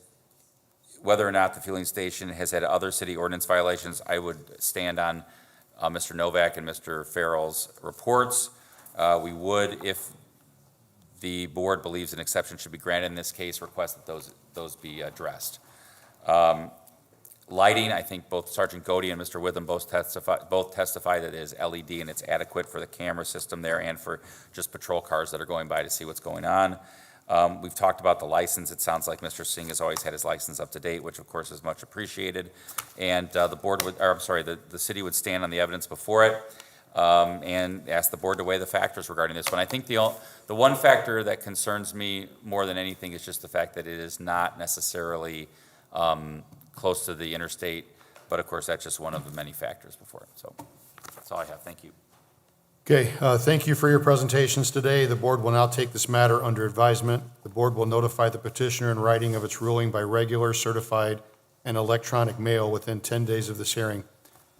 whether or not the fueling station has had other city ordinance violations. I would stand on Mr. Novak and Mr. Farrell's reports. We would, if the board believes an exception should be granted in this case, request that those be addressed. Lighting, I think both Sergeant Godey and Mr. Witham both testify that it is LED and it's adequate for the camera system there and for just patrol cars that are going by to see what's going on. We've talked about the license. It sounds like Mr. Singh has always had his license up to date, which of course is much appreciated. And the city would stand on the evidence before it and ask the board to weigh the factors regarding this one. I think the one factor that concerns me more than anything is just the fact that it is not necessarily close to the interstate, but of course that's just one of the many factors before it. So that's all I have. Thank you. Okay, thank you for your presentations today. The board will now take this matter under advisement. The board will notify the petitioner in writing of its ruling by regular, certified, and electronic mail within 10 days of this hearing.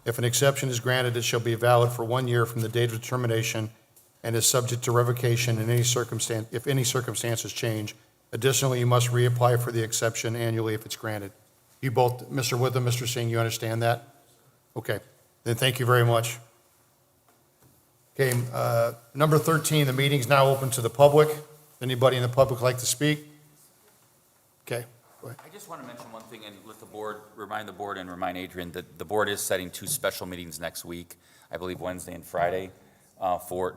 If an exception is granted, it shall be valid for 1 year from the date of determination and is subject to revocation in any circumstance, if any circumstances change. Additionally, you must reapply for the exception annually if it's granted. You both, Mr. Witham, Mr. Singh, you understand that? Okay, then thank you very much. Okay, number 13, the meeting's now open to the public. Anybody in the public like to speak? Okay, go ahead. I just want to mention one thing and let the board, remind the board and remind Adrian that the board is setting 2 special meetings next week, I believe Wednesday and Friday,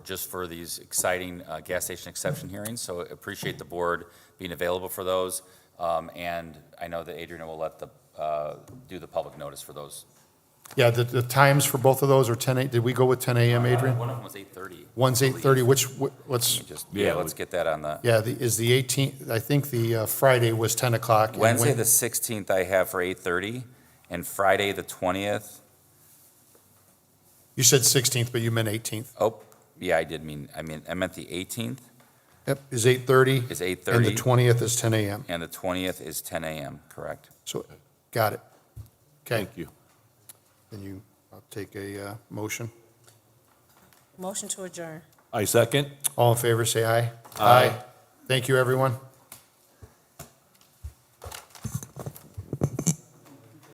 just for these exciting gas station exception hearings. So appreciate the board being available for those. And I know that Adrian will let do the public notice for those. Yeah, the times for both of those are 10, did we go with 10 a.m., Adrian? One of them was 8:30. One's 8:30, let's, Let's get that on the. yeah, is the 18th, I think the Friday was 10 o'clock. and Wednesday, Wed- the 16th, I have for 8:30, and Friday, the 20th. You said 16th, but you meant 18th. Oh, yeah, I meant the 18th Yep, is 8:30. is And 8:30. the 20th is 10 a.m. And the 20th is 10 a.m., correct? So, got it. Okay, Thank you. then I'll take a motion. Motion to adjourn. I second. All in favor, say aye. Aye. Thank you, everyone.